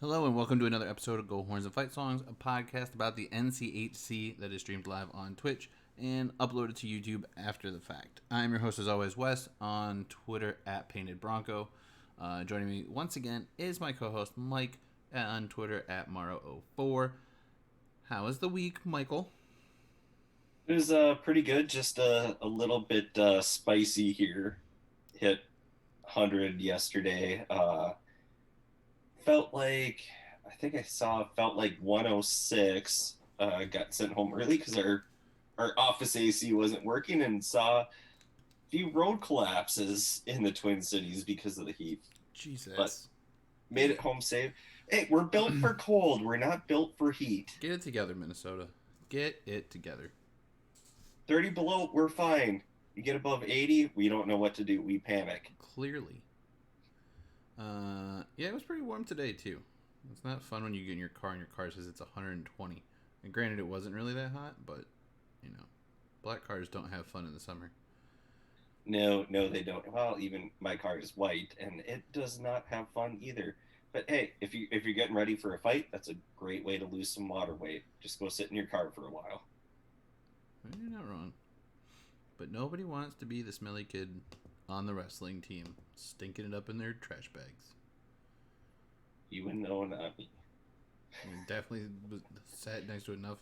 Hello and welcome to another episode of Go Horns and Fight Songs, a podcast about the NCHC that is streamed live on Twitch and uploaded to YouTube after the fact. I'm your host as always, Wes, on Twitter at Painted Bronco. Joining me once again is my co-host Mike on Twitter at Maro04. How is the week, Michael? It was pretty good, just a little bit spicy here. Hit 100 yesterday. Felt like, I think I saw, felt like 106. Got sent home early because our office AC wasn't working and saw a few road collapses in the Twin Cities because of the heat. But Jesus. made it home safe. Hey, we're built for cold. We're not built for heat. Get it together, Minnesota. Get it together. 30 below, we're fine. You get above 80, we don't know what to do. We panic. Clearly. Yeah, it was pretty warm today, too. It's not fun when you get in your car and your car says it's 120. And granted, it wasn't really that hot, but, black cars don't have fun in the summer. No, no, they don't. Well, even my car is white, and it does not have fun either. But hey, if you're getting ready for a fight, that's a great way to lose some water weight. Just go sit in your car for a while. You're not wrong. But nobody wants to be the smelly kid on the wrestling team, stinking it up in their trash bags. You would know, not me. I mean, definitely sat next to enough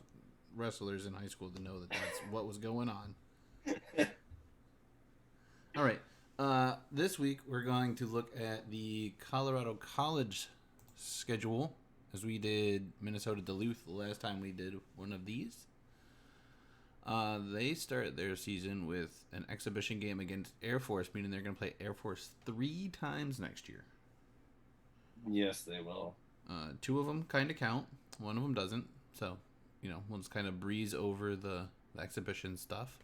wrestlers in high school to know that that's what was going on. All right. This week we're going to look at the Colorado College schedule, as we did Minnesota Duluth the last time we did one of these. They start their season with an exhibition game against Air Force, meaning they're going to play Air Force 3 times next year. Yes, they will. Two of them kind of count. One of them doesn't. So, we'll just kind of breeze over the exhibition stuff.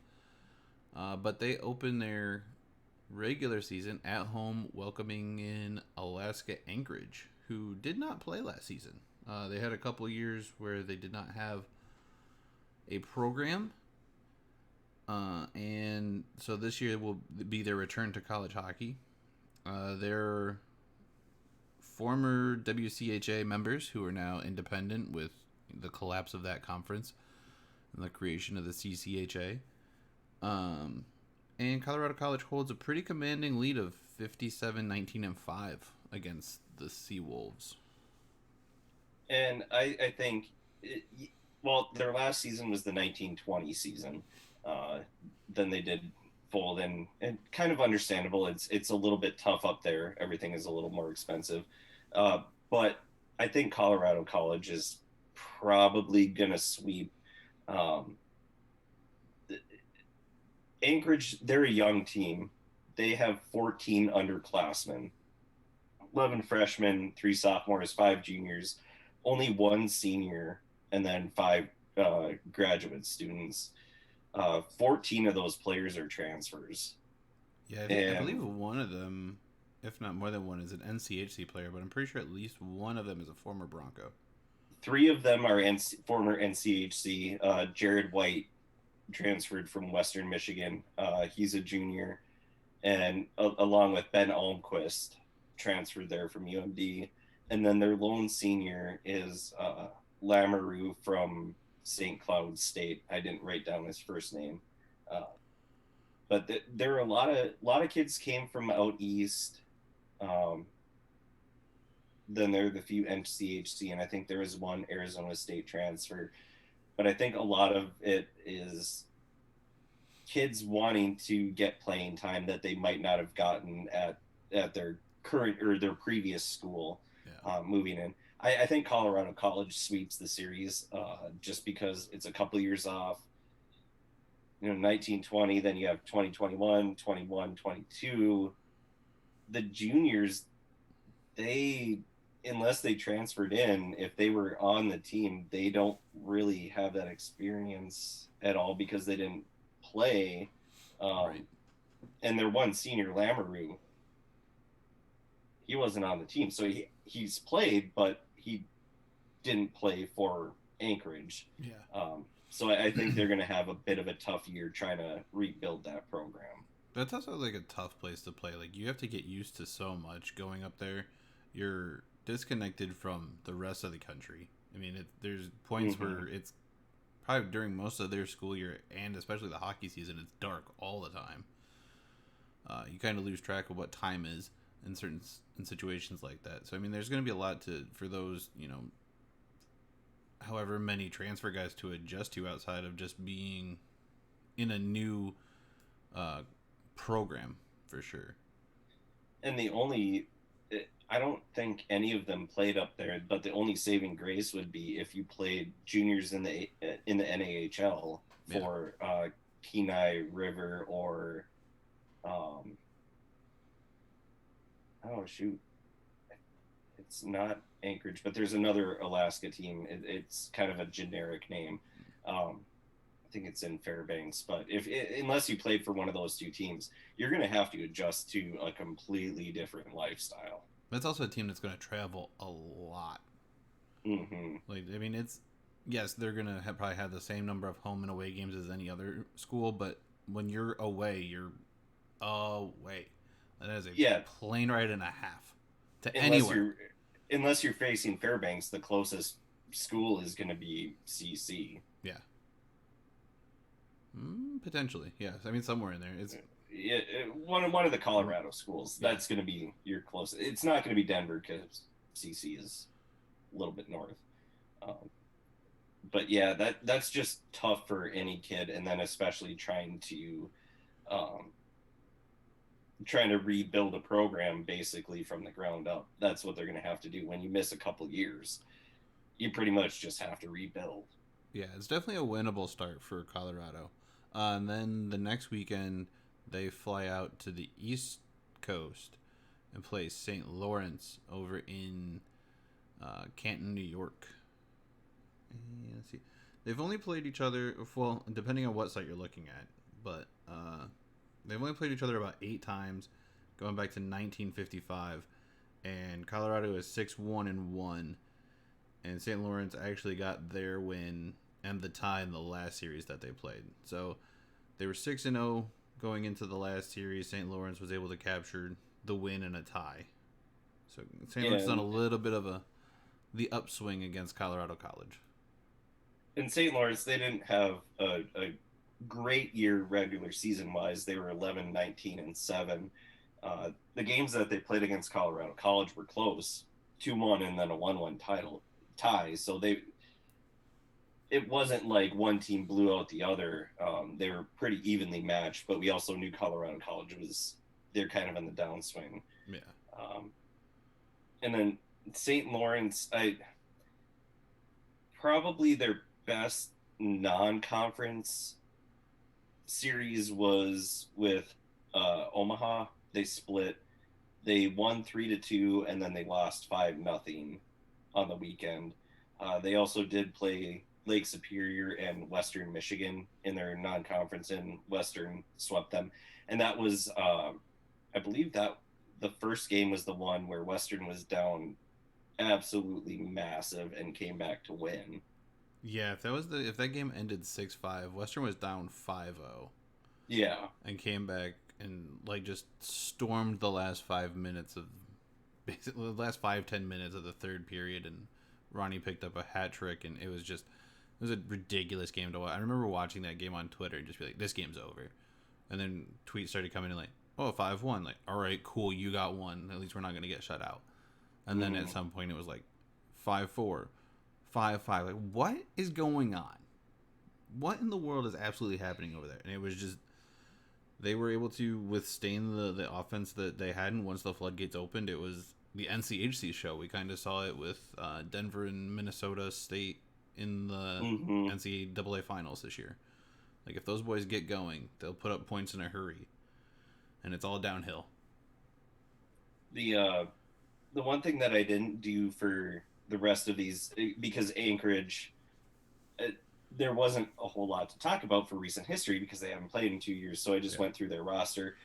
But they open their regular season at home, welcoming in Alaska Anchorage, who did not play last season. They had a couple years where they did not have a program. And so this year will be their return to college hockey. They're former WCHA members who are now independent with the collapse of that conference and the creation of the CCHA. And Colorado College holds a pretty commanding lead of 57-19-5 against the Seawolves. And I think, well, their last season was the 1920 season. Then they did fold in, and kind of understandable. It's a little bit tough up there. Everything is a little more expensive. But I think Colorado College is probably going to sweep Anchorage. They're a young team. They have 14 underclassmen, 11 freshmen, 3 sophomores, 5 juniors, only 1 senior, and then 5 graduate students. 14 of those players are transfers. Yeah, I believe one of them, if not more than one, is an NCHC player, but I'm pretty sure at least one of them is a former Bronco. 3 of them are former NCHC. Jared White transferred from Western Michigan. He's a junior. And along with Ben Almquist, transferred there from UMD. And then their lone senior is Lamoureux from St. Cloud State. I didn't write down his first name. But there are a lot of kids came from out east. Then there are the few NCHC, and I think there was one Arizona State transfer. But I think a lot of it is kids wanting to get playing time that they might not have gotten at their current or their previous school. Yeah. Moving in. I think Colorado College sweeps the series just because it's a couple years off. 1920, then you have 2021, 21, 22. The juniors, unless they transferred in, if they were on the team, they don't really have that experience at all because they didn't play. Right. And their one senior, Lamoureux, he wasn't on the team. So he's played, but he didn't play for Anchorage. Yeah. So I think they're going to have a bit of a tough year trying to rebuild that program. That's also like a tough place to play. Like, you have to get used to so much going up there. You're disconnected from the rest of the country. I mean, there's points Mm-hmm. where it's probably during most of their school year and especially the hockey season, it's dark all the time. You kind of lose track of what time is in situations like that. So I mean, there's going to be a lot to for those however many transfer guys to adjust to outside of just being in a new uh, program for sure. And I don't think any of them played up there, but the only saving grace would be if you played juniors in the NAHL Yeah, for Kenai River or um, oh shoot, it's not Anchorage, but there's another Alaska team. It's kind of a generic name. I think it's in Fairbanks, but unless you played for one of those two teams, you're going to have to adjust to a completely different lifestyle. that's also a team that's going to travel a lot. Mm-hmm. Like I mean, it's yes, they're going to probably have the same number of home and away games as any other school, but when you're away, you're away. That is a Yeah, plane ride and a half to unless anywhere. you're unless you're facing Fairbanks, the closest school is going to be CC. Yeah, potentially. Yes, I mean somewhere in there. It's Yeah, one of the Colorado schools. yeah, That's going to be your closest. It's not going to be Denver because CC is a little bit north. Um, but yeah, that's just tough for any kid, and then especially um, trying to rebuild a program basically from the ground up. That's what they're going to have to do when you miss a couple years. You pretty much just have to rebuild. yeah. It's definitely a winnable start for Colorado. And then the next weekend they fly out to the East Coast and play St. Lawrence over in Canton, New York. Let's see. They've only played each other, well, depending on what site you're looking at, but they've only played each other about 8 times, going back to 1955. And Colorado is 6-1-1, and St. Lawrence actually got their win and the tie in the last series that they played. So they were 6-0 going into the last series. St. Lawrence was able to capture the win and a tie. So St. Lawrence has done a And little bit of the upswing against Colorado College. in St. Lawrence, they didn't have a great year regular season wise. They were 11, 19, and 7. The games that they played against Colorado College were close, 2-1 and then a 1-1 title tie. So it wasn't like one team blew out the other. They were pretty evenly matched, but we also knew Colorado College they're kind of in the downswing. Yeah. Um, and then St. Lawrence, I probably their best non-conference series was with Omaha. They split. They won 3-2, and then they lost 5-0 on the weekend. They also did play Lake Superior and Western Michigan in their non-conference, and Western swept them. And that was, I believe that the first game was the one where Western was down absolutely massive and came back to win. Yeah, if that game ended 6-5, Western was down 5-0 Yeah. and came back and like just stormed the last 5 minutes of basically the last 5-10 minutes of the third period, and Ronnie picked up a hat trick, and it was a ridiculous game to watch. I remember watching that game on Twitter and just be like, this game's over. And then tweets started coming in like, oh, 5-1. Like, all right, cool, you got one. At least we're not going to get shut out. And then at Mm. some point it was like 5-4, 5-5. Like, what is going on? What in the world is absolutely happening over there? And it was just, they were able to withstand the offense that they had. And once the floodgates opened, it was the NCHC show. We kind of saw it with Denver and Minnesota State in the Hmm. NCAA finals this year. Like, if those boys get going, they'll put up points in a hurry, and it's all downhill. The one thing that I didn't do for the rest of these, because Anchorage, uh, there wasn't a whole lot to talk about for recent history because they haven't played in 2 years. So I just Yeah. went through their roster.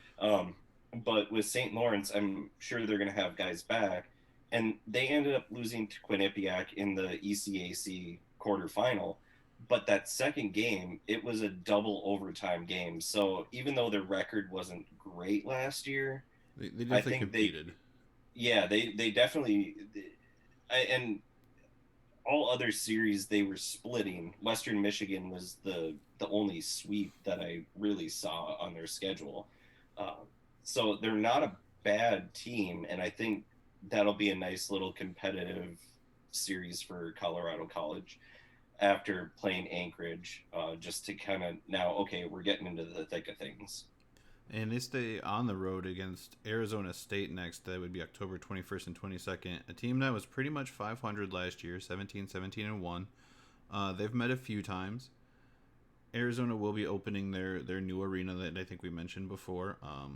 But with St. Lawrence, I'm sure they're going to have guys back. And they ended up losing to Quinnipiac in the ECAC quarterfinal. But that second game, it was a double overtime game. So even though their record wasn't great last year, They I definitely think they competed. yeah, they definitely. and all other series they were splitting. Western Michigan was the only sweep that I really saw on their schedule. Uh, so they're not a bad team, and I think that'll be a nice little competitive series for Colorado College after playing Anchorage, just to kind of now, okay, we're getting into the thick of things. And they stay on the road against Arizona State next. That would be October 21st and 22nd. A team that was pretty much 500 last year, 17, 17, and 1. They've met a few times. Arizona will be opening their new arena that I think we mentioned before. I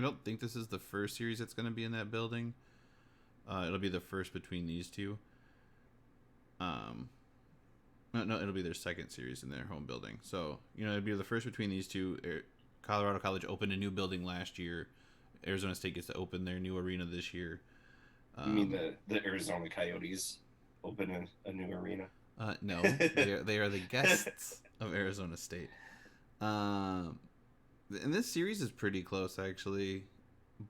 don't think this is the first series that's going to be in that building. It'll be the first between these two. No, it'll be their second series in their home building. So, it'd be the first between these two. Colorado College opened a new building last year. Arizona State gets to open their new arena this year. You mean the Arizona Coyotes open a new arena? No, they are the guests of Arizona State. And this series is pretty close, actually,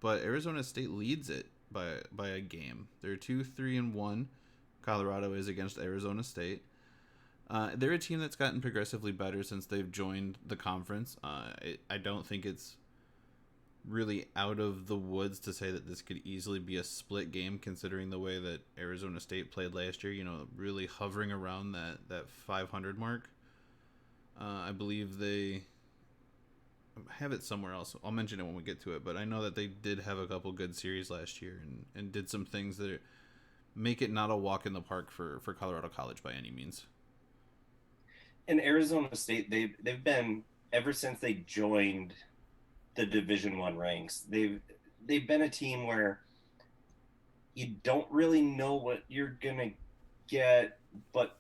but Arizona State leads it by a game. They're 2-3-1. Colorado is against Arizona State. They're a team that's gotten progressively better since they've joined the conference. I don't think it's really out of the woods to say that this could easily be a split game, considering the way that Arizona State played last year, really hovering around that 500 mark. I believe they have it somewhere else. I'll mention it when we get to it, but I know that they did have a couple good series last year and did some things that make it not a walk in the park for Colorado College by any means. In Arizona State, they've been, ever since they joined the Division One ranks, they've been a team where you don't really know what you're gonna get, but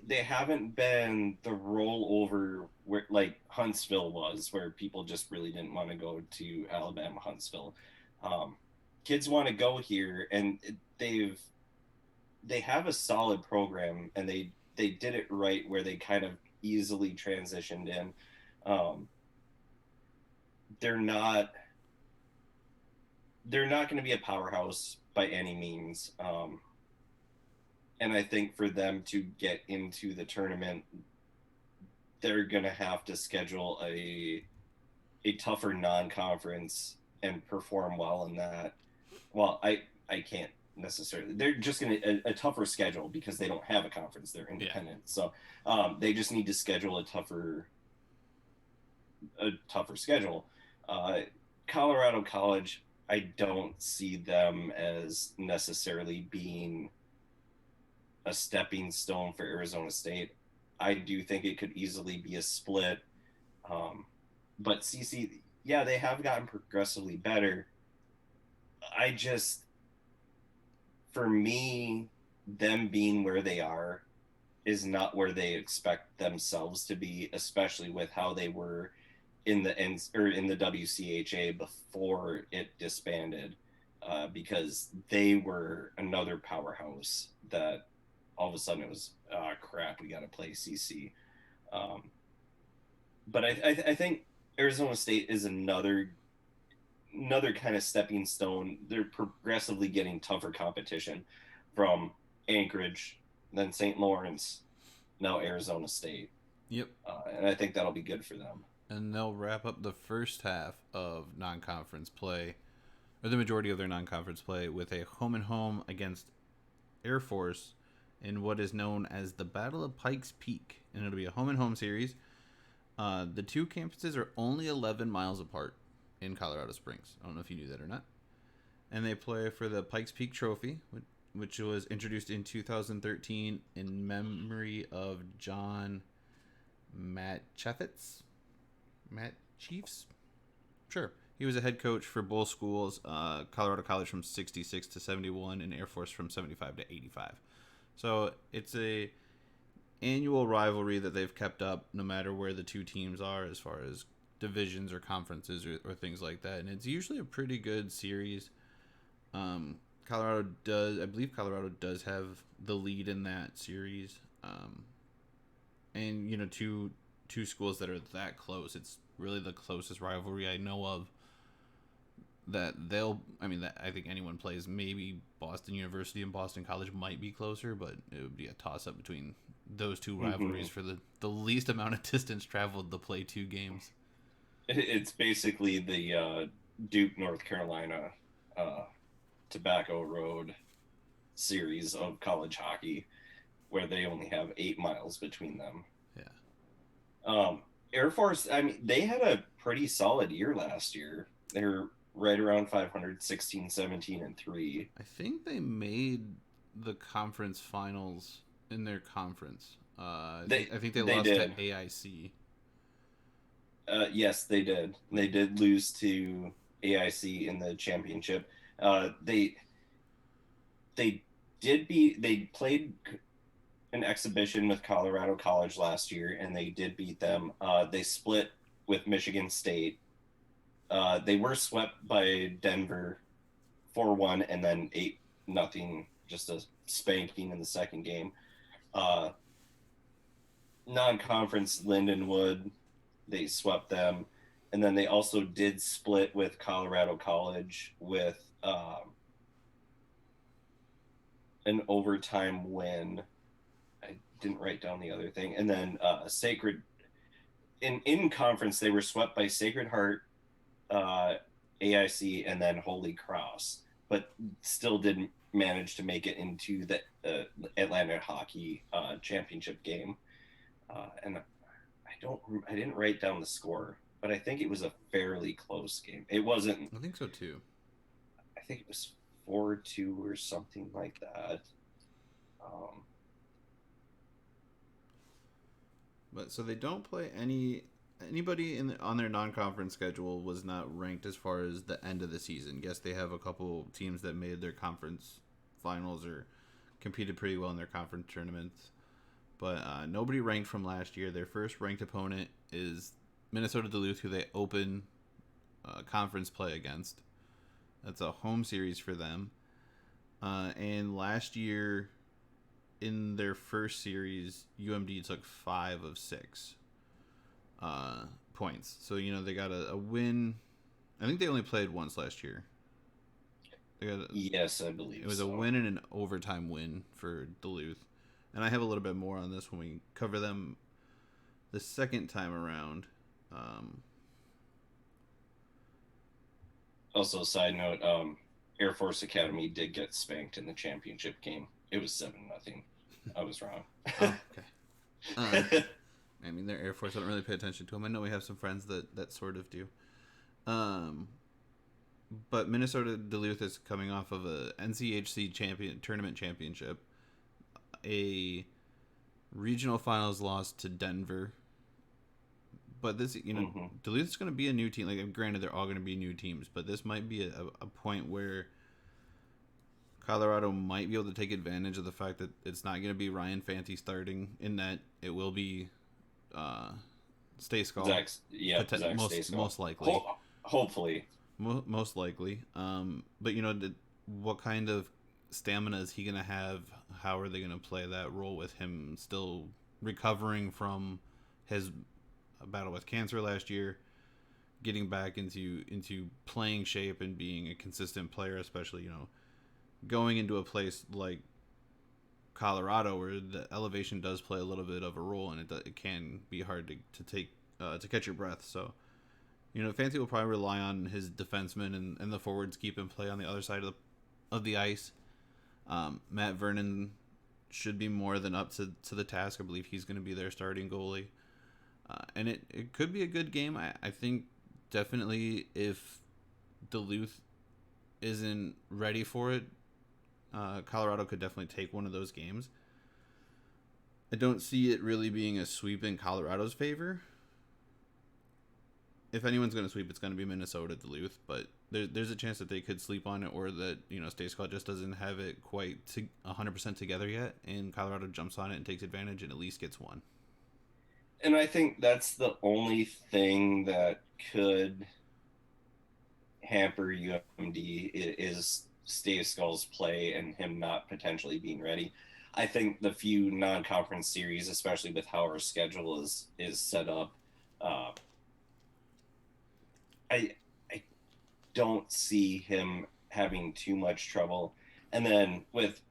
they haven't been the rollover where like Huntsville was, where people just really didn't want to go to Alabama Huntsville. Um, Kids want to go here, and they have a solid program, and they did it right where they kind of easily transitioned in. Um, they're not they're not going to be a powerhouse by any means. And I think for them to get into the tournament, they're going to have to schedule a tougher non-conference and perform well in that. Well, I can't necessarily. They're just going to a tougher schedule because they don't have a conference. They're independent, yeah. So they just need to schedule a tougher schedule. Colorado College, I don't see them as necessarily being a stepping stone for Arizona State. I do think it could easily be a split. But CC, yeah, they have gotten progressively better. I just, for me, them being where they are is not where they expect themselves to be, especially with how they were in the WCHA before it disbanded, because they were another powerhouse that all of a sudden it was, oh, crap, we got to play CC. But I think Arizona State is another kind of stepping stone. They're progressively getting tougher competition from Anchorage, then St. Lawrence, now Arizona State. Yep. And I think that'll be good for them. And they'll wrap up the first half of non-conference play, or the majority of their non-conference play, with a home-and-home against Air Force in what is known as the Battle of Pikes Peak. And it'll be a home-and-home series. The two campuses are only 11 miles apart in Colorado Springs. I don't know if you knew that or not. And they play for the Pikes Peak Trophy, which was introduced in 2013 in memory of John Matchefitz. Matt Chiefs? Sure. He was a head coach for both schools, Colorado College from 66 to 71 and Air Force from 75 to 85. So it's a annual rivalry that they've kept up no matter where the two teams are as far as divisions or conferences or things like that. And it's usually a pretty good series. I believe Colorado does have the lead in that series. And, two schools that are that close, it's really the closest rivalry I know of. that they'll. I mean, that I think anyone plays. Maybe Boston University and Boston College might be closer, but it would be a toss up between those two Mm-hmm. rivalries for the least amount of distance traveled to play two games. It's basically the Duke, North Carolina, uh, Tobacco Road series of college hockey, where they only have 8 miles between them. Yeah, Um, Air Force, I mean, they had a pretty solid year last year. They're right around 500, 16, 17, and 3. I think they made the conference finals in their conference. I think they They lost to did. AIC. Yes, they did. They did lose to AIC in the championship. They they played an exhibition with Colorado College last year, and they did beat them. They split with Michigan State. They were swept by Denver 4-1, and then 8-0, just a spanking in the second game. Uh, Non-conference Lindenwood, they swept them, and then they also did split with Colorado College with an overtime win. I didn't write down the other thing, and then Sacred in conference they were swept by Sacred Heart, uh, AIC, and then Holy Cross, but still didn't manage to make it into the Atlanta Hockey Championship game. And I didn't write down the score, but I think it was a fairly close game. It wasn't. I think so too. I think it was 4-2 or something like that. Um, But so they don't play anybody on their non-conference schedule was not ranked as far as the end of the season. Guess they have a couple teams that made their conference finals or competed pretty well in their conference tournaments. But nobody ranked from last year. Their first ranked opponent is Minnesota Duluth, who they open conference play against. That's a home series for them. And last year, in their first series, UMD took 5 of 6 points. So, they got a win. I think they only played once last year. yes, I believe it was so. a win and an overtime win for Duluth. And I have a little bit more on this when we cover them the second time around. Also, side note, Air Force Academy did get spanked in the championship game. It was 7-0. I was wrong. Oh, okay. I mean, they're Air Force. I don't really pay attention to them. I know we have some friends that sort of do. But Minnesota Duluth is coming off of a NCHC tournament championship, a regional finals loss to Denver. But this, Mm-hmm. Duluth's going to be a new team. Like, granted, they're all going to be new teams, but this might be a point where Colorado might be able to take advantage of the fact that it's not going to be Ryan Fanti starting. In that, it will be Stay Skull. Zach Most likely. Hopefully. Most likely. But what kind of stamina is he going to have? How are they going to play that role with him still recovering from his battle with cancer last year, getting back into playing shape and being a consistent player, especially going into a place like Colorado where the elevation does play a little bit of a role, and it can be hard to take to catch your breath. So Fancy will probably rely on his defensemen and the forwards keep him play on the other side of the ice. Matt Vernon should be more than up to the task. I believe he's going to be their starting goalie. And it could be a good game. I think definitely if Duluth isn't ready for it, Colorado could definitely take one of those games. I don't see it really being a sweep in Colorado's favor. If anyone's going to sweep, it's going to be Minnesota Duluth, but there's a chance that they could sleep on it, or that Stay Skull just doesn't have it quite 100% together yet, and Colorado jumps on it and takes advantage and at least gets one. And I think that's the only thing that could hamper UMD is Stay Skull's play and him not potentially being ready. I think the few non-conference series, especially with how our schedule is set up, I don't see him having too much trouble. And then with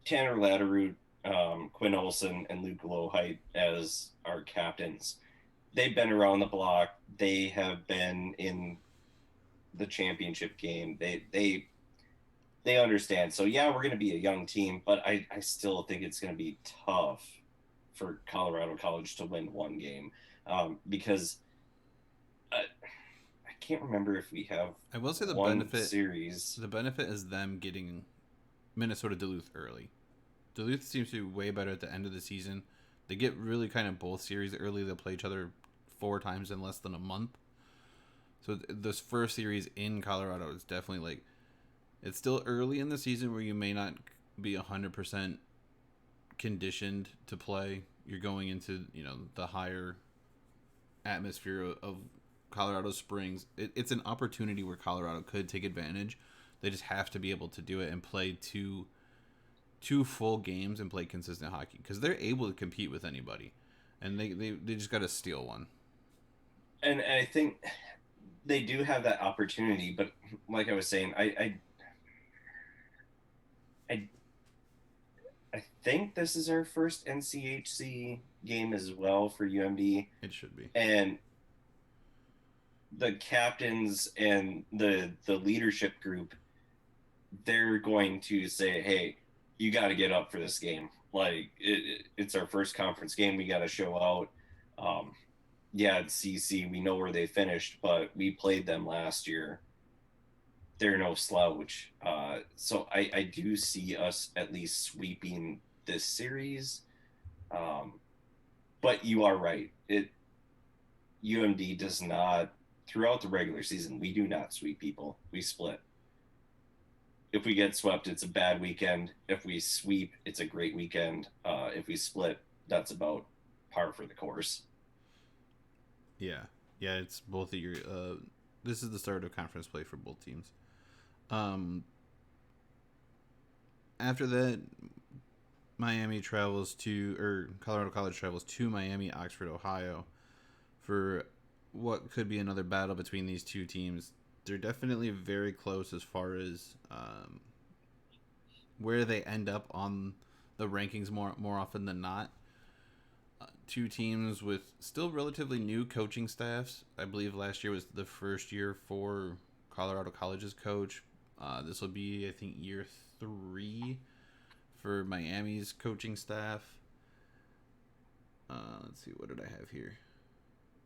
Tanner Latterroot, Quinn Olson, and Luke Lohheit as our captains, they've been around the block. They have been in the championship game. They understand. So yeah, we're going to be a young team, but I still think it's going to be tough for Colorado College to win one game, because I can't remember if we have I will say one series. the benefit is them getting Minnesota Duluth early. Duluth seems to be way better at the end of the season. They get really kind of both series early. They'll play each other 4 times in less than a month. So this first series in Colorado is definitely like, it's still early in the season where you may not be 100% conditioned to play. You're going into, the higher atmosphere of Colorado Springs. It's an opportunity where Colorado could take advantage. They just have to be able to do it and play two full games and play consistent hockey, because they're able to compete with anybody, and they just got to steal one. And I think they do have that opportunity, but like I was saying, I I think this is our first NCHC game as well for UMD. It should be. And the captains and the leadership group, they're going to say, hey, you got to get up for this game. Like, it's our first conference game. We got to show out. Yeah, it's CC. We know where they finished, but we played them last year. They're no slouch. So I do see us at least sweeping this series. But you are right. UMD does not, throughout the regular season, we do not sweep people. We split. If we get swept, it's a bad weekend. If we sweep, it's a great weekend. If we split, that's about par for the course. Yeah, it's both of your. This is the start of conference play for both teams. After that, Colorado College travels to Miami, Oxford, Ohio, for what could be another battle between these two teams. They're definitely very close as far as where they end up on the rankings more often than not. Two teams with still relatively new coaching staffs. I believe last year was the first year for Colorado College's coach. This will be, I think, year 3 for Miami's coaching staff. Let's see, what did I have here?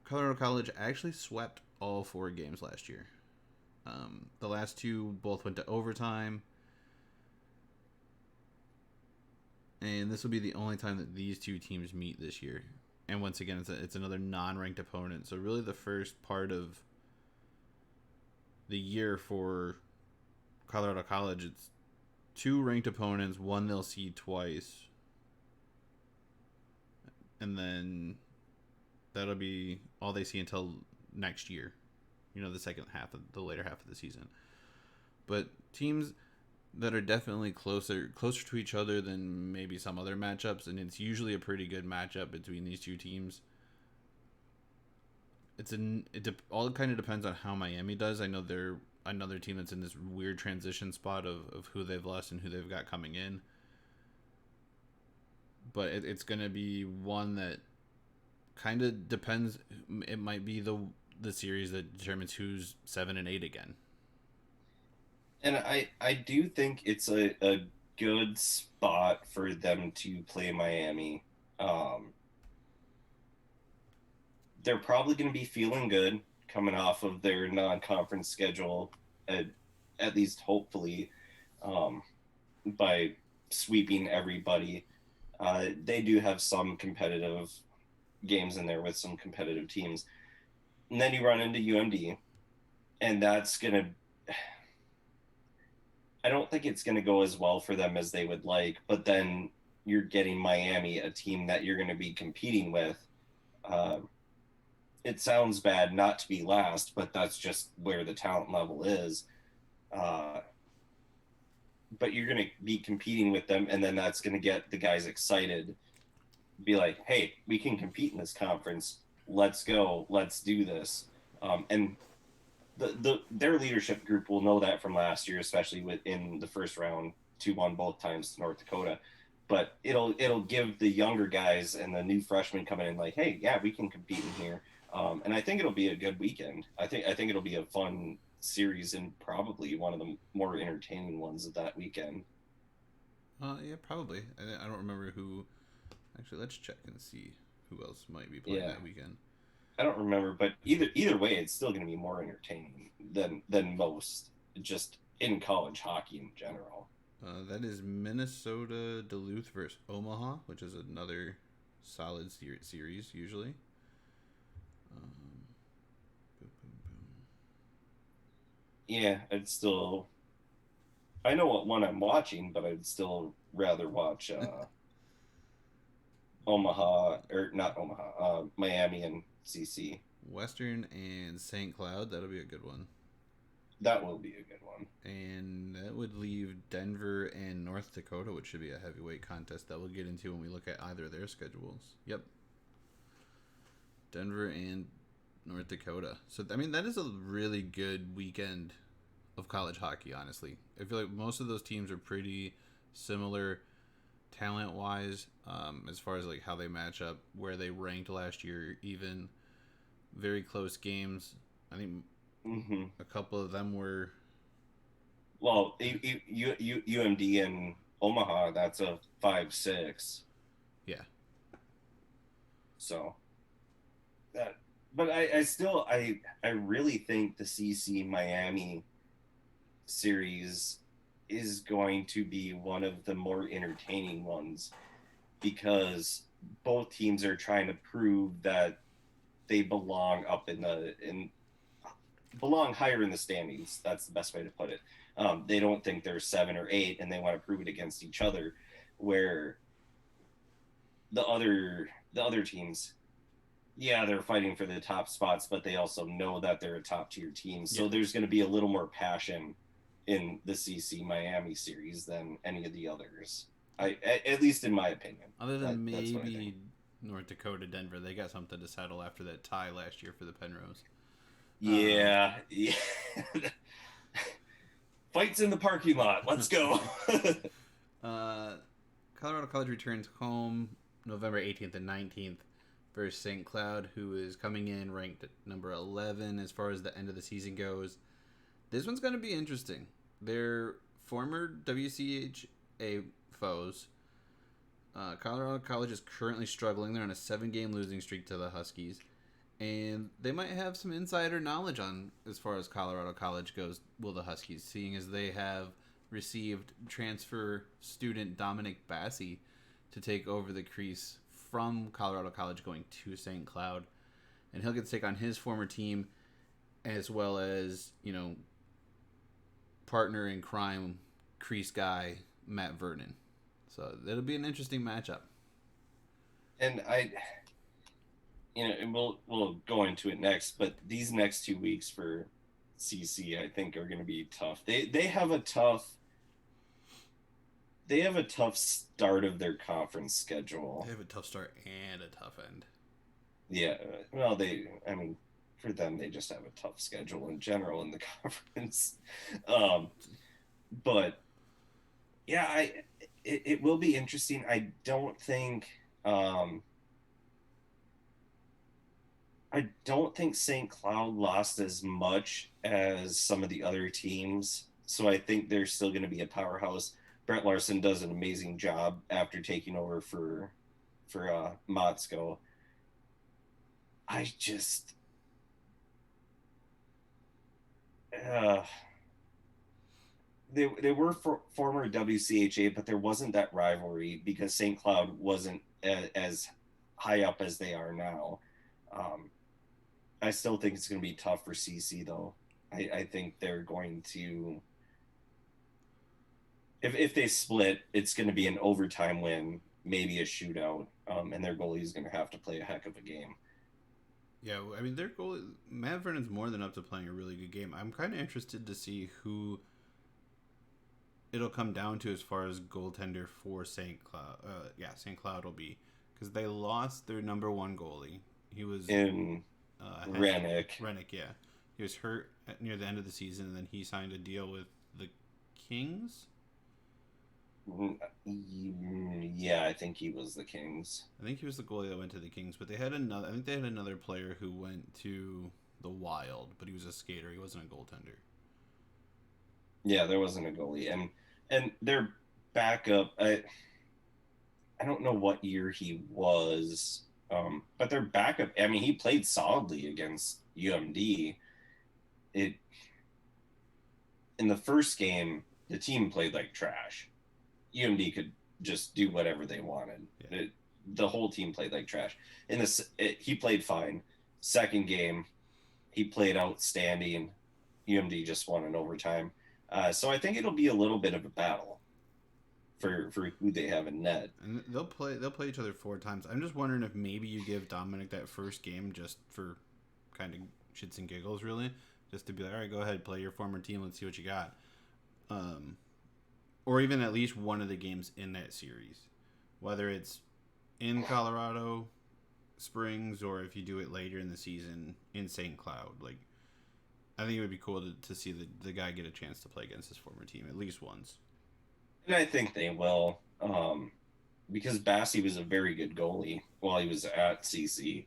Colorado College actually swept all 4 games last year. The last 2 both went to overtime. And this will be the only time that these two teams meet this year. And once again, it's another non-ranked opponent. So really the first part of the year for Colorado College, it's 2 ranked opponents, one they'll see twice. And then that'll be all they see until next year. The later half of the season. But teams that are definitely closer to each other than maybe some other matchups, and it's usually a pretty good matchup between these two teams. All kind of depends on how Miami does. I know they're another team that's in this weird transition spot of who they've lost and who they've got coming in. But it's going to be one that kind of depends. It might be the series that determines who's 7 and 8 again. And I do think it's a good spot for them to play Miami. They're probably going to be feeling good coming off of their non-conference schedule, at least hopefully, by sweeping everybody. They do have some competitive games in there with some competitive teams. And then you run into UMD, and that's going to... I don't think it's going to go as well for them as they would like, but then you're getting Miami, a team that you're going to be competing with. It sounds bad not to be last, but that's just where the talent level is. But you're going to be competing with them, and then that's going to get the guys excited. Be like, hey, we can compete in this conference. Let's go. Let's do this. And their leadership group will know that from last year, especially within the first round, 2-1 both times to North Dakota. But it'll give the younger guys and the new freshmen coming in like, hey, yeah, we can compete in here. And I think it'll be a good weekend. I think it'll be a fun series and probably one of the more entertaining ones of that weekend. Yeah, probably. I don't remember who. Actually, let's check and see who else might be playing Yeah, that weekend. I don't remember, but either way, it's still going to be more entertaining than most, just in college hockey in general. That is Minnesota Duluth versus Omaha, which is another solid series usually. Um, boom, boom, boom. Yeah, I'd still. I know what one I'm watching, but I'd still rather watch Omaha or not Omaha, Miami and CC. Western and St. Cloud, that'll be a good one. That will be a good one. And that would leave Denver and North Dakota, which should be a heavyweight contest that we'll get into when we look at either of their schedules. Yep. Denver and North Dakota. So, I mean, that is a really good weekend of college hockey, honestly. I feel like most of those teams are pretty similar talent-wise, as far as like how they match up, where they ranked last year, even very close games. I think a couple of them were. Well, UMD and Omaha, that's a 5-6. Yeah. So that, but I still I really think the CC Miami series is going to be one of the more entertaining ones because both teams are trying to prove that they belong up in belong higher in the standings. That's the best way to put it. They don't think they're 7 or 8, and they want to prove it against each other. Where the other teams, yeah, they're fighting for the top spots, but they also know that they're a top tier team. So there's going to be a little more passion in the CC Miami series than any of the others. At least in my opinion. Other than maybe North Dakota, Denver, they got something to settle after that tie last year for the Penrose. Yeah. Fights in the parking lot. Let's go. Colorado College returns home November 18th and 19th versus St. Cloud, who is coming in ranked at number 11 as far as the end of the season goes. This one's going to be interesting. They're former WCHA foes. Colorado College is currently struggling. They're on a 7-game losing streak to the Huskies. And they might have some insider knowledge on as far as Colorado College goes, will the Huskies, seeing as they have received transfer student Dominic Bassi to take over the crease from Colorado College going to St. Cloud. And he'll get to take on his former team as well as, partner in crime crease guy Matt Vernon. So it'll be an interesting matchup. And and we'll go into it next, but these next 2 weeks for CC, I think, are going to be tough. They have a tough start of their conference schedule. They have a tough start and a tough end. Yeah, well, for them, they just have a tough schedule in general in the conference. But yeah, it will be interesting. I don't think St. Cloud lost as much as some of the other teams, so I think they're still going to be a powerhouse. Brent Larson does an amazing job after taking over for Motzko. I just they were former WCHA, but there wasn't that rivalry because St. Cloud wasn't as high up as they are now. I still think it's going to be tough for CC, though. I think they're going to... If they split, it's going to be an overtime win, maybe a shootout, and their goalie is going to have to play a heck of a game. Yeah, I mean, their goalie, Matt Vernon's more than up to playing a really good game. I'm kind of interested to see who it'll come down to as far as goaltender for St. Cloud. St. Cloud will be, because they lost their number one goalie. He was in Rennick. Rennick, yeah. He was hurt near the end of the season, and then he signed a deal with the Kings. Yeah, I think he was the Kings. I think he was the goalie that went to the Kings, but they had another. I think they had another player who went to the Wild, but he was a skater. He wasn't a goaltender. Yeah, there wasn't a goalie, and their backup. I don't know what year he was, but their backup. I mean, he played solidly against UMD. It in the first game, the team played like trash. UMD could just do whatever they wanted. Yeah. The whole team played like trash. In this, he played fine. Second game, he played outstanding. UMD just won in overtime. So I think it'll be a little bit of a battle for who they have in net. And they'll play each other 4 times. I'm just wondering if maybe you give Dominic that first game just for kind of shits and giggles, really, just to be like, all right, go ahead, play your former team. Let's see what you got. Or even at least one of the games in that series, whether it's in Colorado Springs or if you do it later in the season in St. Cloud. Like, I think it would be cool to see the guy get a chance to play against his former team at least once. And I think they will, because Bassey was a very good goalie while he was at CC.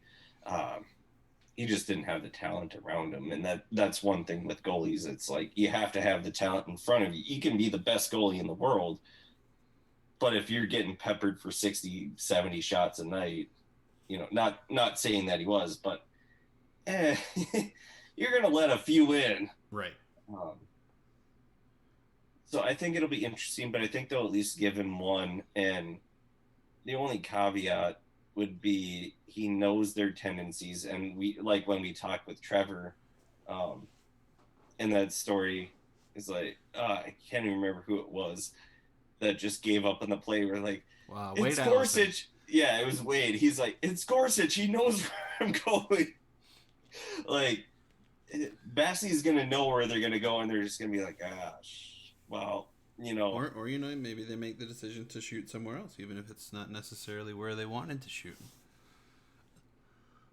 He just didn't have the talent around him, and that's one thing with goalies. It's like you have to have the talent in front of you. You can be the best goalie in the world, but if you're getting peppered for 60, 70 shots a night, not saying that he was, but you're going to let a few in. Right. So I think it'll be interesting, but I think they'll at least give him one. And the only caveat would be he knows their tendencies. And we, like when we talked with Trevor in that story, is like, I can't even remember who it was that just gave up on the play. We're like, wow, it's Gorsuch. Yeah, it was Wade. He's like, it's Gorsuch. He knows where I'm going. Like, Bassey's going to know where they're going to go, and they're just going to be like, well, Or maybe they make the decision to shoot somewhere else, even if it's not necessarily where they wanted to shoot.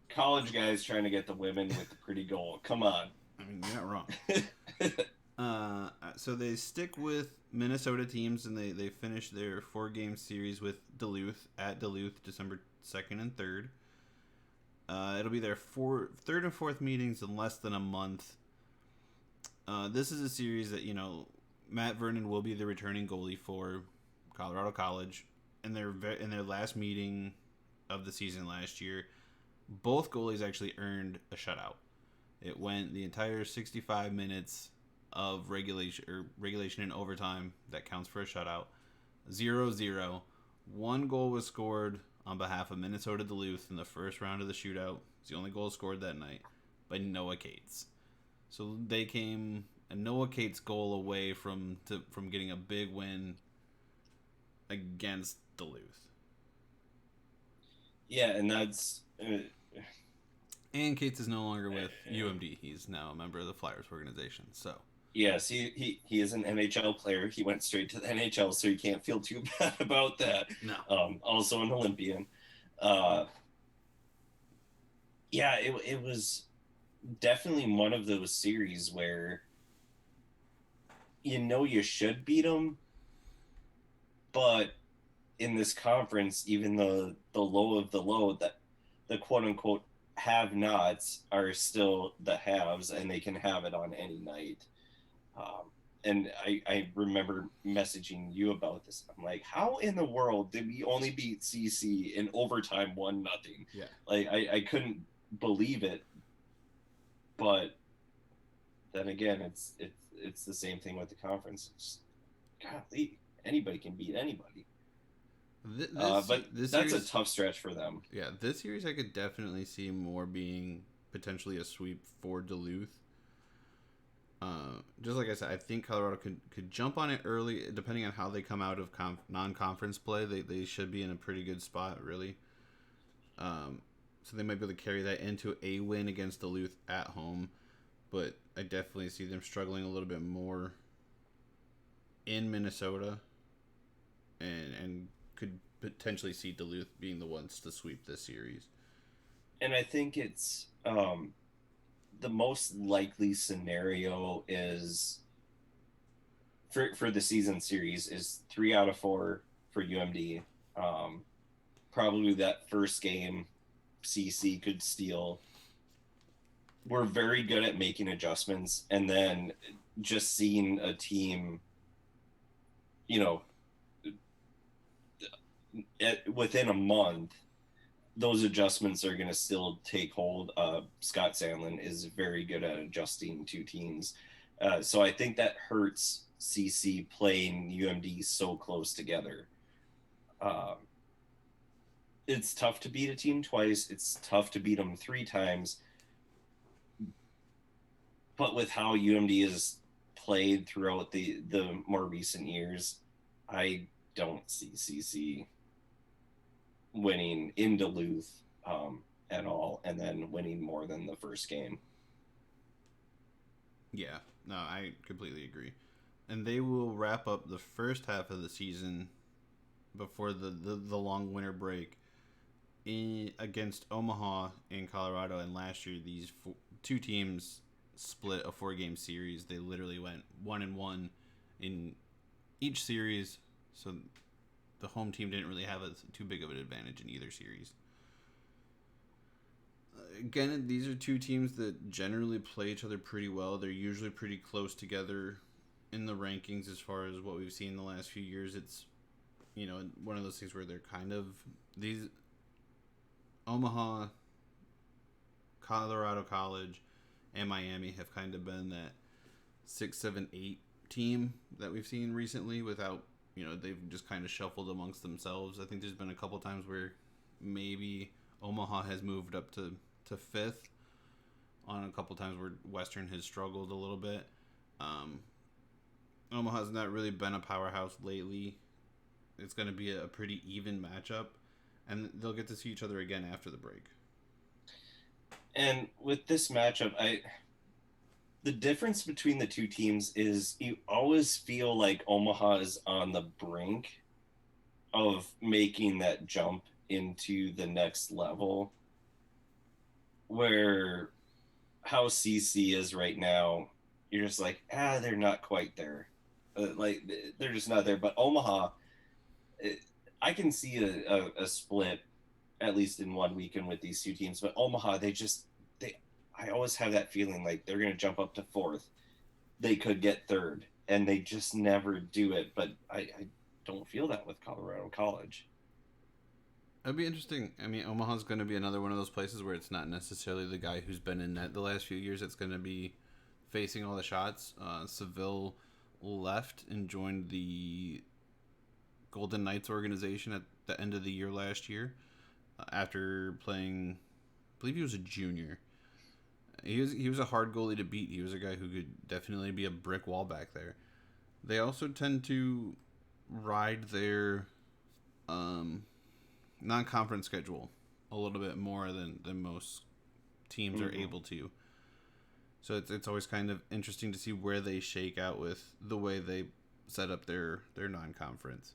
College guys trying to get the women with the pretty goal. Come on. I mean, you're not wrong. So they stick with Minnesota teams, and they finish their 4-game series with Duluth at Duluth, December 2nd and 3rd. It'll be their third and fourth meetings in less than a month. This is a series that, Matt Vernon will be the returning goalie for Colorado College. In their last meeting of the season last year, both goalies actually earned a shutout. It went the entire 65 minutes of regulation and overtime. That counts for a shutout. 0-0. One goal was scored on behalf of Minnesota Duluth in the first round of the shootout. It's the only goal scored that night by Noah Cates. So they came a Noah Cates goal away from getting a big win against Duluth. Yeah, and that's... and Cates is no longer with UMD. He's now a member of the Flyers organization. So yes, he is an NHL player. He went straight to the NHL, so you can't feel too bad about that. No. Also an Olympian. Yeah, it was definitely one of those series where you should beat them, but in this conference, even the low of the low, that the quote-unquote have-nots are still the haves, and they can have it on any night. And I remember messaging you about this. I'm like, how in the world did we only beat CC in overtime 1-0? Yeah. Like, I couldn't believe it. But then again, it's the same thing with the conference. It's, golly, anybody can beat anybody. But that's series, a tough stretch for them. Yeah, this series I could definitely see more being potentially a sweep for Duluth. Just like I said, I think Colorado could jump on it early, depending on how they come out of non-conference play. They should be in a pretty good spot, really. So they might be able to carry that into a win against Duluth at home. But I definitely see them struggling a little bit more in Minnesota, and could potentially see Duluth being the ones to sweep this series. And I think it's the most likely scenario is for the season series is 3 out of 4 for UMD. Um, Probably that first game, CC could steal. We're very good at making adjustments, and then just seeing a team, you know, within a month, those adjustments are going to still take hold. Scott Sandlin is very good at adjusting two teams. So I think that hurts CC playing UMD so close together. Um, it's tough to beat a team twice. It's tough to beat them 3 times. But with how UMD is played throughout the more recent years, I don't see CC winning in Duluth at all, and then winning more than the first game. Yeah, no, I completely agree. And they will wrap up the first half of the season before the long winter break against Omaha in Colorado. And last year, these two teams split a 4-game series. They literally went 1-1 in each series, so the home team didn't really have too big of an advantage in either series. Again, these are two teams that generally play each other pretty well. They're usually pretty close together in the rankings as far as what we've seen in the last few years. It's, one of those things where they're kind of these Omaha, Colorado College, and Miami have kind of been that 6, 7, 8 team that we've seen recently without, they've just kind of shuffled amongst themselves. I think there's been a couple times where maybe Omaha has moved up to 5th on a couple times where Western has struggled a little bit. Omaha's not really been a powerhouse lately. It's going to be a pretty even matchup, and they'll get to see each other again after the break. And with this matchup, the difference between the two teams is you always feel like Omaha is on the brink of making that jump into the next level, where how CC is right now, you're just like, they're not quite there. They're just not there. But Omaha, I can see a split at least in one weekend with these two teams. But Omaha, I always have that feeling like they're going to jump up to 4th. They could get 3rd, and they just never do it. But I don't feel that with Colorado College. It'd be interesting. I mean, Omaha's going to be another one of those places where it's not necessarily the guy who's been in net the last few years that's going to be facing all the shots. Seville left and joined the Golden Knights organization at the end of the year last year after playing, I believe he was a junior. He was a hard goalie to beat. He was a guy who could definitely be a brick wall back there. They also tend to ride their non-conference schedule a little bit more than most teams are able to. So it's always kind of interesting to see where they shake out with the way they set up their non-conference.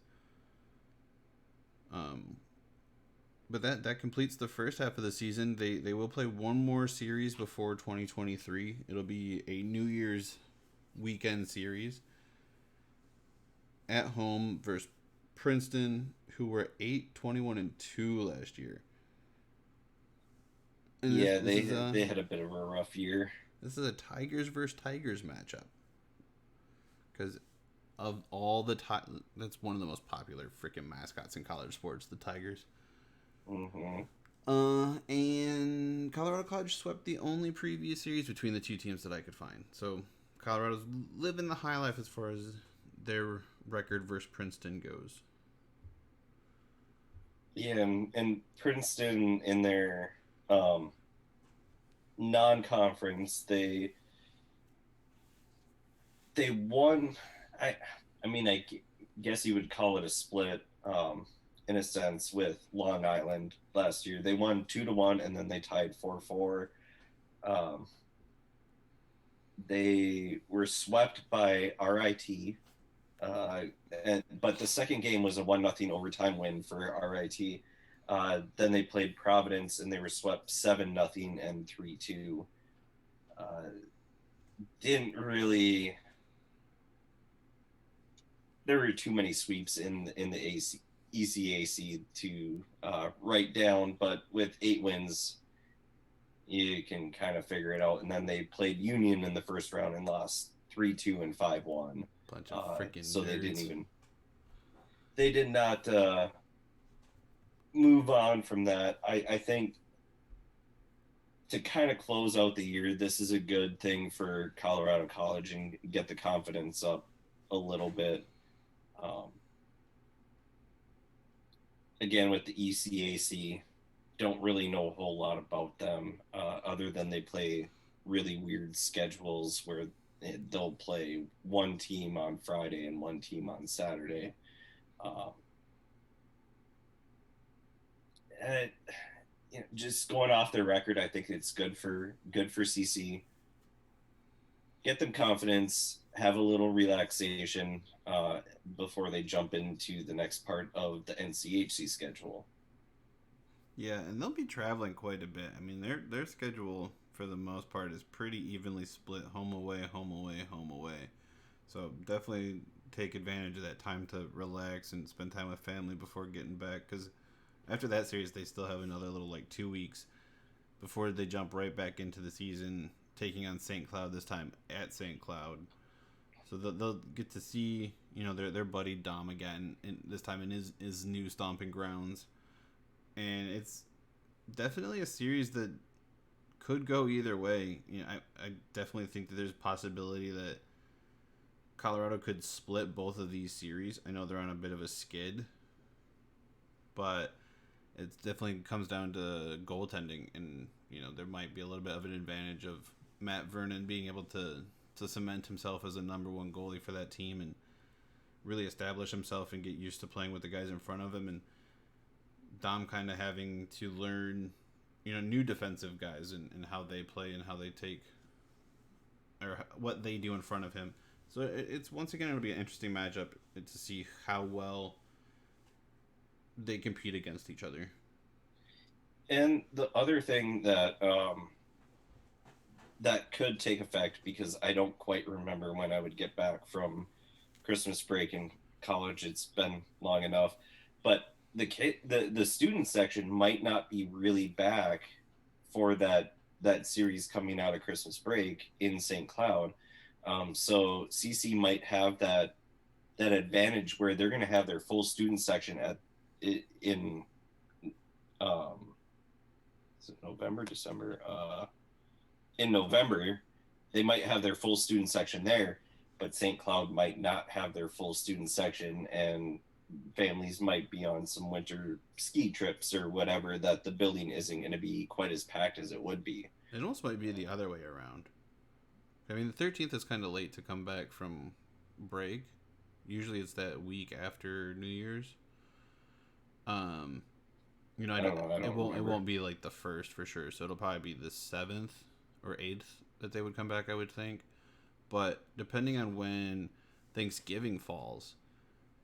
But that completes the first half of the season. They will play one more series before 2023. It'll be a New Year's weekend series at home versus Princeton, who were 8-21-2 last year. And they had a bit of a rough year. This is a Tigers versus Tigers matchup. Because of all the that's one of the most popular freaking mascots in college sports, the Tigers. Mm-hmm. And Colorado College swept the only previous series between the two teams that I could find. So Colorado's living the high life as far as their record versus Princeton goes. Yeah, and Princeton in their non-conference, they won. I guess you would call it a split in a sense with Long Island last year. They won 2-1, and then they tied 4-4. They were swept by RIT. But the second game was a 1-0 overtime win for RIT. Then they played Providence, and they were swept 7-0 and 3-2. Uh, didn't really. There were too many sweeps in the ECAC to write down, but with 8 wins, you can kind of figure it out. And then they played Union in the first round and lost 3-2 and 5-1. Bunch of freaking So they didn't nerds. even. They did not move on from that. I think to kind of close out the year, this is a good thing for Colorado College and get the confidence up a little bit. Um, Again, with the ECAC, don't really know a whole lot about them other than they play really weird schedules where they'll play one team on Friday and one team on Saturday. Um, and, just going off their record, I think it's good for CC. Get them confidence, have a little relaxation before they jump into the next part of the NCHC schedule. Yeah, and they'll be traveling quite a bit. I mean, their schedule for the most part is pretty evenly split: home away, home away, home away. So definitely take advantage of that time to relax and spend time with family before getting back. Because after that series, they still have another little like 2 weeks before they jump right back into the season, taking on St. Cloud this time at St. Cloud. So they'll get to see their buddy Dom again, this time in his new stomping grounds, and it's definitely a series that could go either way. I definitely think that there's a possibility that Colorado could split both of these series. I know they're on a bit of a skid, but it definitely comes down to goaltending, and there might be a little bit of an advantage of Matt Vernon being able to cement himself as a number one goalie for that team and really establish himself and get used to playing with the guys in front of him, and Dom kind of having to learn new defensive guys and how they play and how they take or what they do in front of him. So it's once again, it'll be an interesting matchup to see how well they compete against each other. And the other thing that could take effect, because I don't quite remember when I would get back from Christmas break in college. It's been long enough, but the student section might not be really back for that series coming out of Christmas break in St. Cloud. So CC might have that advantage where they're going to have their full student section in is it November, December? In November, they might have their full student section there, but St. Cloud might not have their full student section, and families might be on some winter ski trips or whatever, that the building isn't going to be quite as packed as it would be. It also might be the other way around. I mean, the 13th is kind of late to come back from break. Usually it's that week after New Year's. I don't know. It won't be like the first for sure. So it'll probably be the 7th or 8th that they would come back, I would think. But depending on when Thanksgiving falls,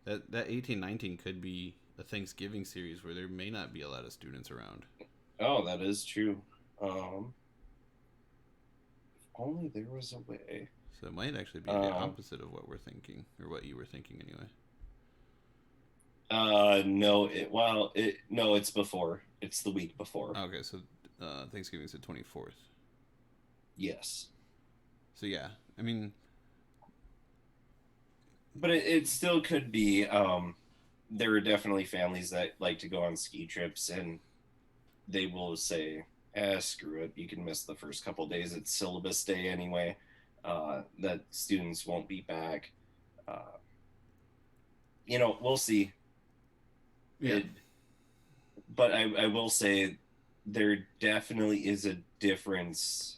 that 18-19 could be a Thanksgiving series where there may not be a lot of students around. Oh, that is true. If only there was a way. So it might actually be the opposite of what we're thinking, or what you were thinking anyway. No, it's before. It's the week before. Okay, so Thanksgiving's the 24th. Yes. So yeah, I mean, but it still could be. There are definitely families that like to go on ski trips, and they will say, screw it, you can miss the first couple days. It's syllabus day anyway. That students won't be back. We'll see. yeah. But I will say there definitely is a difference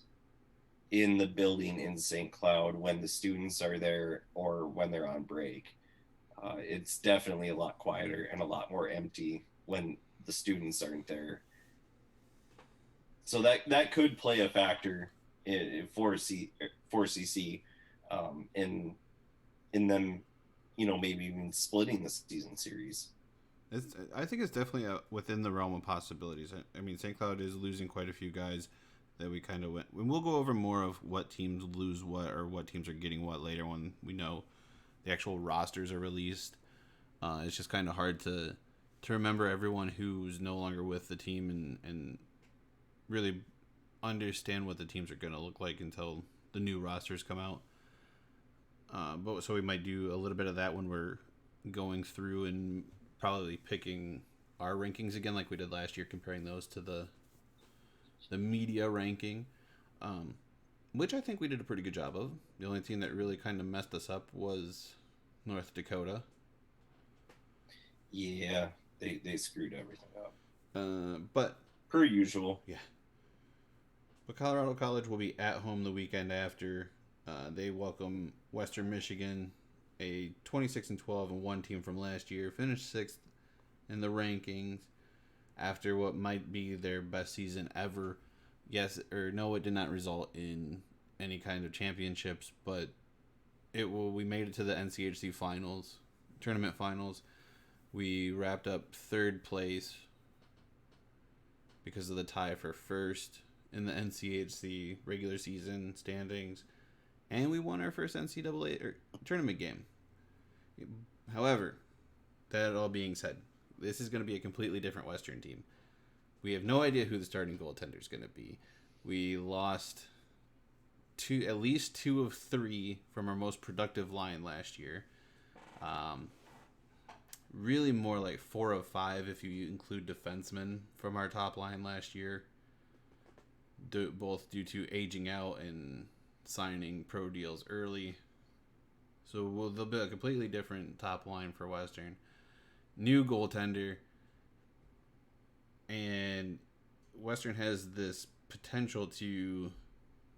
in the building in St. Cloud when the students are there or when they're on break. It's definitely a lot quieter and a lot more empty when the students aren't there. So that could play a factor for CC in them, maybe even splitting the season series. I think it's definitely within the realm of possibilities. I mean, St. Cloud is losing quite a few guys. that we kind of went. And we'll go over more of what teams lose what or what teams are getting what later when we know the actual rosters are released. It's just kind of hard to remember everyone who's no longer with the team and really understand what the teams are going to look like until the new rosters come out. But so we might do a little bit of that when we're going through and probably picking our rankings again, like we did last year, comparing those to the media ranking, which I think we did a pretty good job of. The only team that really kind of messed us up was North Dakota. Yeah, they screwed everything up. But per usual. Yeah. But Colorado College will be at home the weekend after. They welcome Western Michigan, a 26-12-1 team from last year, finished 6th in the rankings after what might be their best season ever. Yes or no, it did not result in any kind of championships, but we made it to the NCHC finals, tournament finals. We wrapped up 3rd place because of the tie for 1st in the NCHC regular season standings, and we won our first NCAA tournament game. However, that all being said, this is going to be a completely different Western team. We have no idea who the starting goaltender is going to be. We lost at least 2 of 3 from our most productive line last year. Really more like 4 of 5 if you include defensemen from our top line last year. Both due to aging out and signing pro deals early. So there'll be a completely different top line for Western. New goaltender. And Western has this potential to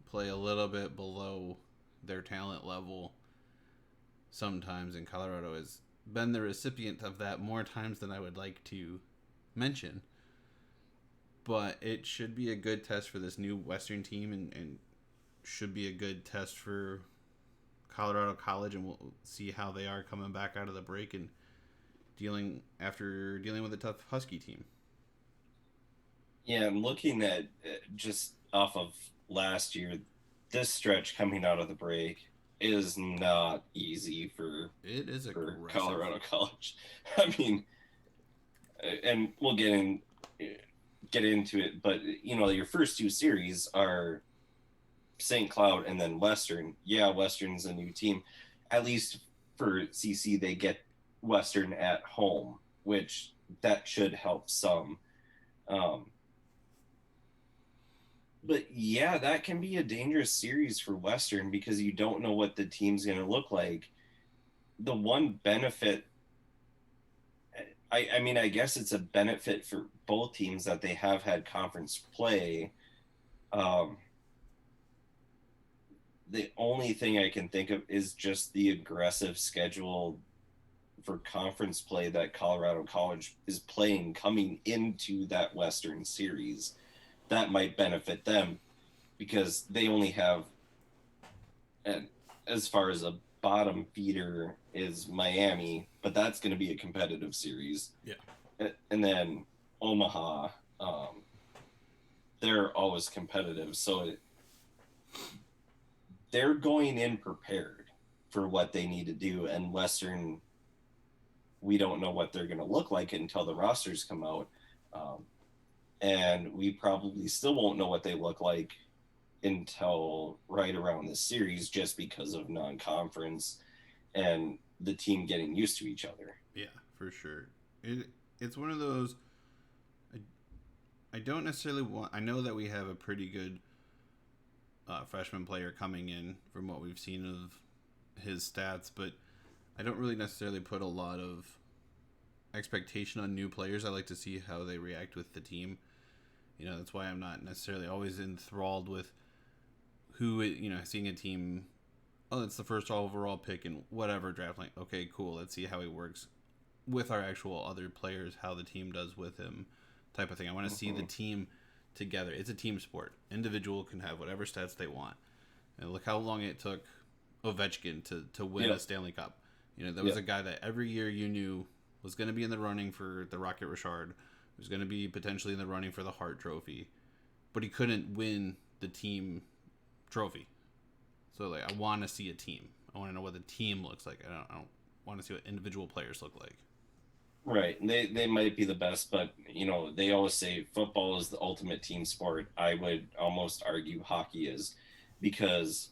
play a little bit below their talent level sometimes, and Colorado has been the recipient of that more times than I would like to mention. But it should be a good test for this new Western team and should be a good test for Colorado College, and we'll see how they are coming back out of the break and dealing with a tough Husky team. Yeah, I'm looking at just off of last year, this stretch coming out of the break is not easy for Colorado College. I mean, and we'll get into it, but your first 2 series are St. Cloud and then Western. Yeah, Western's a new team. At least for CC, they get Western at home, which that should help some. But yeah, that can be a dangerous series for Western because you don't know what the team's going to look like. The one benefit, I mean, I guess it's a benefit for both teams that they have had conference play. The only thing I can think of is just the aggressive schedule for conference play that Colorado College is playing coming into that Western series. That might benefit them because they only have, and as far as a bottom feeder is Miami, but that's going to be a competitive series. Yeah. And then Omaha, they're always competitive. So they're going in prepared for what they need to do. And Western, we don't know what they're going to look like until the rosters come out. And we probably still won't know what they look like until right around this series just because of non-conference and the team getting used to each other. Yeah, for sure. It's one of those, I don't necessarily want, I know that we have a pretty good freshman player coming in from what we've seen of his stats, but I don't really necessarily put a lot of expectation on new players. I like to see how they react with the team. That's why I'm not necessarily always enthralled with seeing a team, oh, it's the first overall pick in whatever draft. Like, okay, cool, let's see how he works with our actual other players, how the team does with him, type of thing. I want to see the team together. It's a team sport. Individual can have whatever stats they want. And look how long it took Ovechkin to win a Stanley Cup. There was a guy that every year you knew was going to be in the running for the Rocket Richard, was going to be potentially in the running for the Hart Trophy, but he couldn't win the team trophy. So like I want to see a team. I want to know what the team looks like. I don't want to see what individual players look like. Right. They might be the best, but they always say football is the ultimate team sport. I would almost argue hockey is, because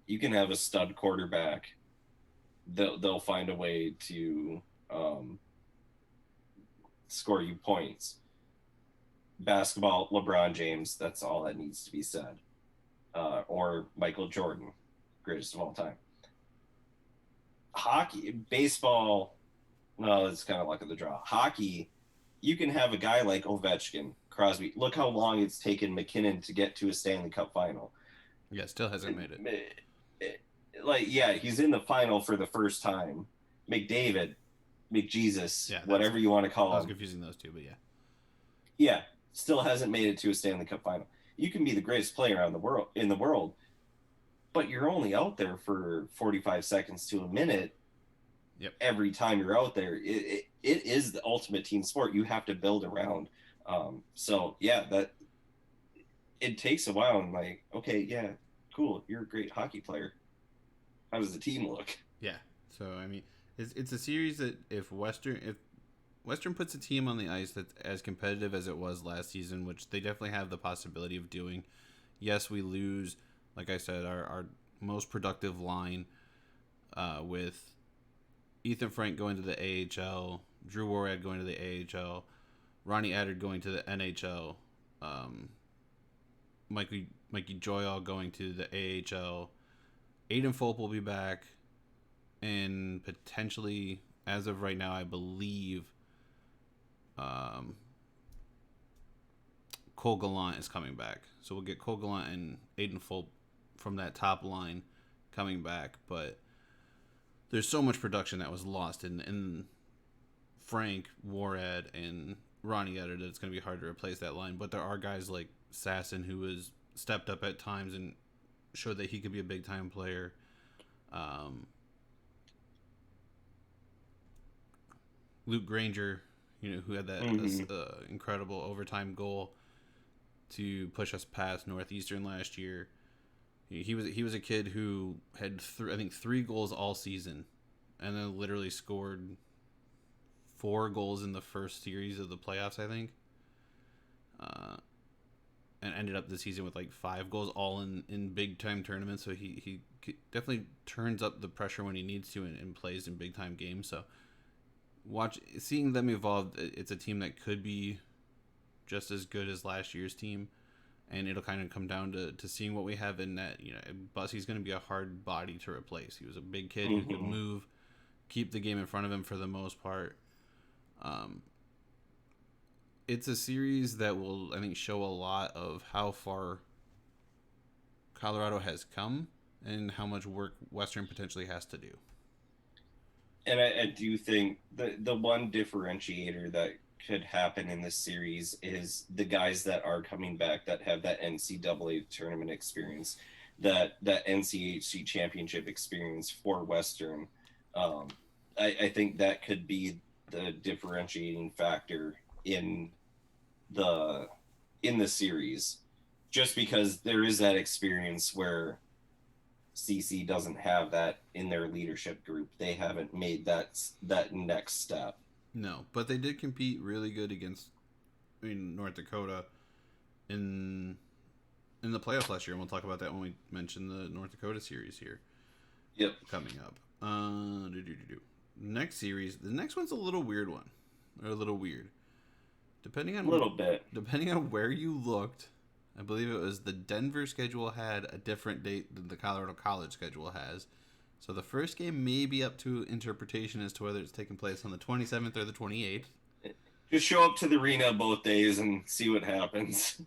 you can have a stud quarterback. They'll find a way to score you points. Basketball, LeBron James, that's all that needs to be said. Or Michael Jordan, greatest of all time. Hockey, baseball, well, it's kind of luck of the draw. Hockey, you can have a guy like Ovechkin, Crosby. Look how long it's taken McKinnon to get to a Stanley Cup final. Yeah, still hasn't made it. He's in the final for the first time. McDavid, McJesus, whatever you want to call him. I was confusing those two, but yeah. Yeah, still hasn't made it to a Stanley Cup final. You can be the greatest player in the world, but you're only out there for 45 seconds to a minute. Yep. Every time you're out there, it is the ultimate team sport. You have to build around. That it takes a while. And like, okay, yeah, cool. You're a great hockey player. How does the team look? Yeah. So I mean, it's a series that if Western puts a team on the ice that's as competitive as it was last season, which they definitely have the possibility of doing. Yes, we lose, like I said, our most productive line with Ethan Frank going to the AHL, Drew Worrad going to the AHL, Ronnie Attard going to the NHL, Mikey Joyal going to the AHL, Aiden Fope will be back, and potentially, as of right now, I believe Cole Gallant is coming back. So we'll get Cole Gallant and Aiden Fope from that top line coming back, but there's so much production that was lost in Frank, Worrad, and Ronnie Attard that it's going to be hard to replace that line. But there are guys like Sasson who has stepped up at times and showed that he could be a big-time player. Luke Granger, who had that incredible overtime goal to push us past Northeastern last year. He was a kid who had I think 3 goals all season, and then literally scored 4 goals in the first series of the playoffs, I think, and ended up the season with like 5 goals all in big time tournaments. So he definitely turns up the pressure when he needs to and plays in big time games. So seeing them evolve, it's a team that could be just as good as last year's team. And it'll kind of come down to seeing what we have in net. Bussy's going to be a hard body to replace. He was a big kid who could move, keep the game in front of him for the most part. It's a series that will, I think, show a lot of how far Colorado has come and how much work Western potentially has to do. And I do think the one differentiator that could happen in this series is the guys that are coming back that have that NCAA tournament experience, that NCHC championship experience for Western. I think that could be the differentiating factor in the series, just because there is that experience where CC doesn't have that in their leadership group. They haven't made that next step. No, but they did compete really good against North Dakota in the playoffs last year, and we'll talk about that when we mention the North Dakota series here. Yep. Coming up. Next series, the next one's a little weird one. Or a little weird. Depending on where you looked, I believe it was the Denver schedule had a different date than the Colorado College schedule has. So the first game may be up to interpretation as to whether it's taking place on the 27th or the 28th. Just show up to the arena both days and see what happens.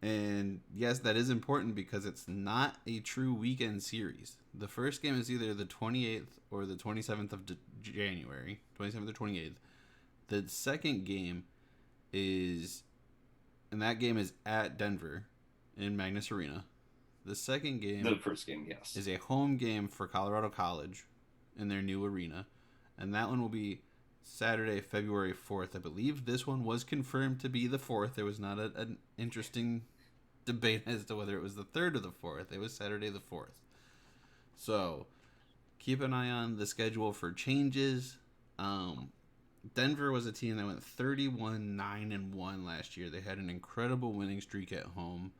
And yes, that is important because it's not a true weekend series. The first game is either the 28th or the 27th of January, 27th or 28th. The second game is at Denver in Magnus Arena. The second game... The first game, yes. ...is a home game for Colorado College in their new arena. And that one will be Saturday, February 4th. I believe this one was confirmed to be the 4th. There was not an interesting debate as to whether it was the 3rd or the 4th. It was Saturday the 4th. So keep an eye on the schedule for changes. Denver was a team that went 31-9-1 last year. They had an incredible winning streak at home.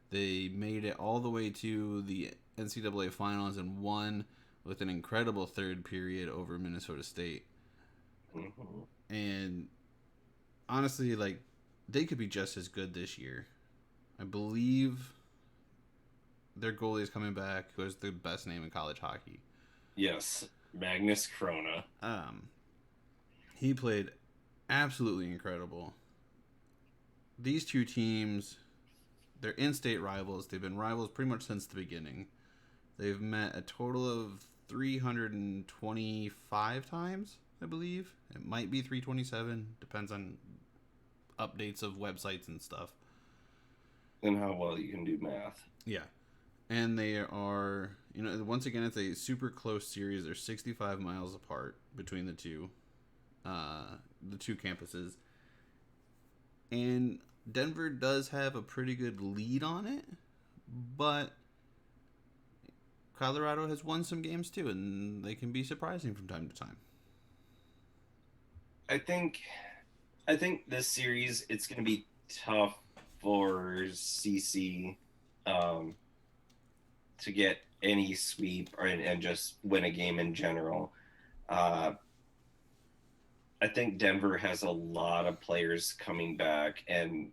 They made it all the way to the NCAA finals and won with an incredible third period over Minnesota State. Mm-hmm. And honestly, like, they could be just as good this year. I believe their goalie is coming back, who has the best name in college hockey. Yes, Magnus Krona. He played absolutely incredible. These two teams, they're in-state rivals. They've been rivals pretty much since the beginning. They've met a total of 325 times, I believe. It might be 327. Depends on updates of websites and stuff. And how well you can do math. Yeah. And they are, once again, it's a super close series. They're 65 miles apart between the two campuses. And Denver does have a pretty good lead on it, but Colorado has won some games too, and they can be surprising from time to time. I think this series, it's going to be tough for CC to get any sweep and just win a game in general. I think Denver has a lot of players coming back, and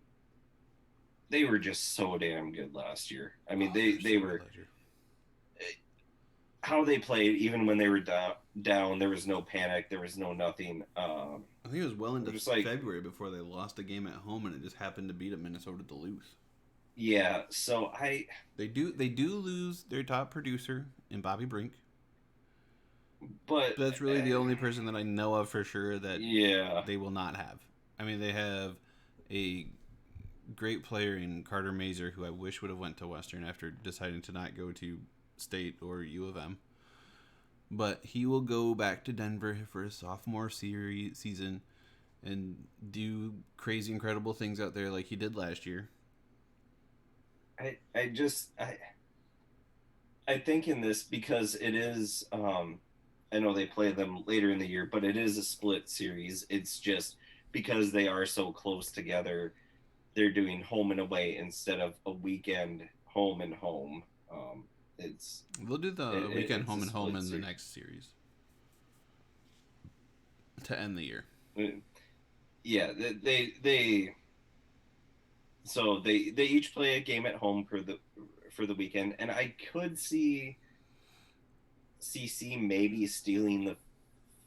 they were just so damn good last year. I mean, they were... How they played, even when they were down, there was no panic, there was no nothing. I think it was well into February before they lost a game at home, and it just happened to beat a Minnesota Duluth. Yeah, so they do lose their top producer in Bobby Brink, but that's really the only person that I know of for sure that they will not have. I mean, they have a great player in Carter Mazer, who I wish would have went to Western after deciding to not go to State or U of M, but he will go back to Denver for his sophomore season and do crazy incredible things out there like he did last year. I think in this, because it is I know they play them later in the year, but it is a split series. It's just because they are so close together, they're doing home and away instead of a weekend home and home. They'll do the weekend home and home in the next series to end the year. Yeah, they so they each play a game at home for the weekend, and I could see CC maybe stealing the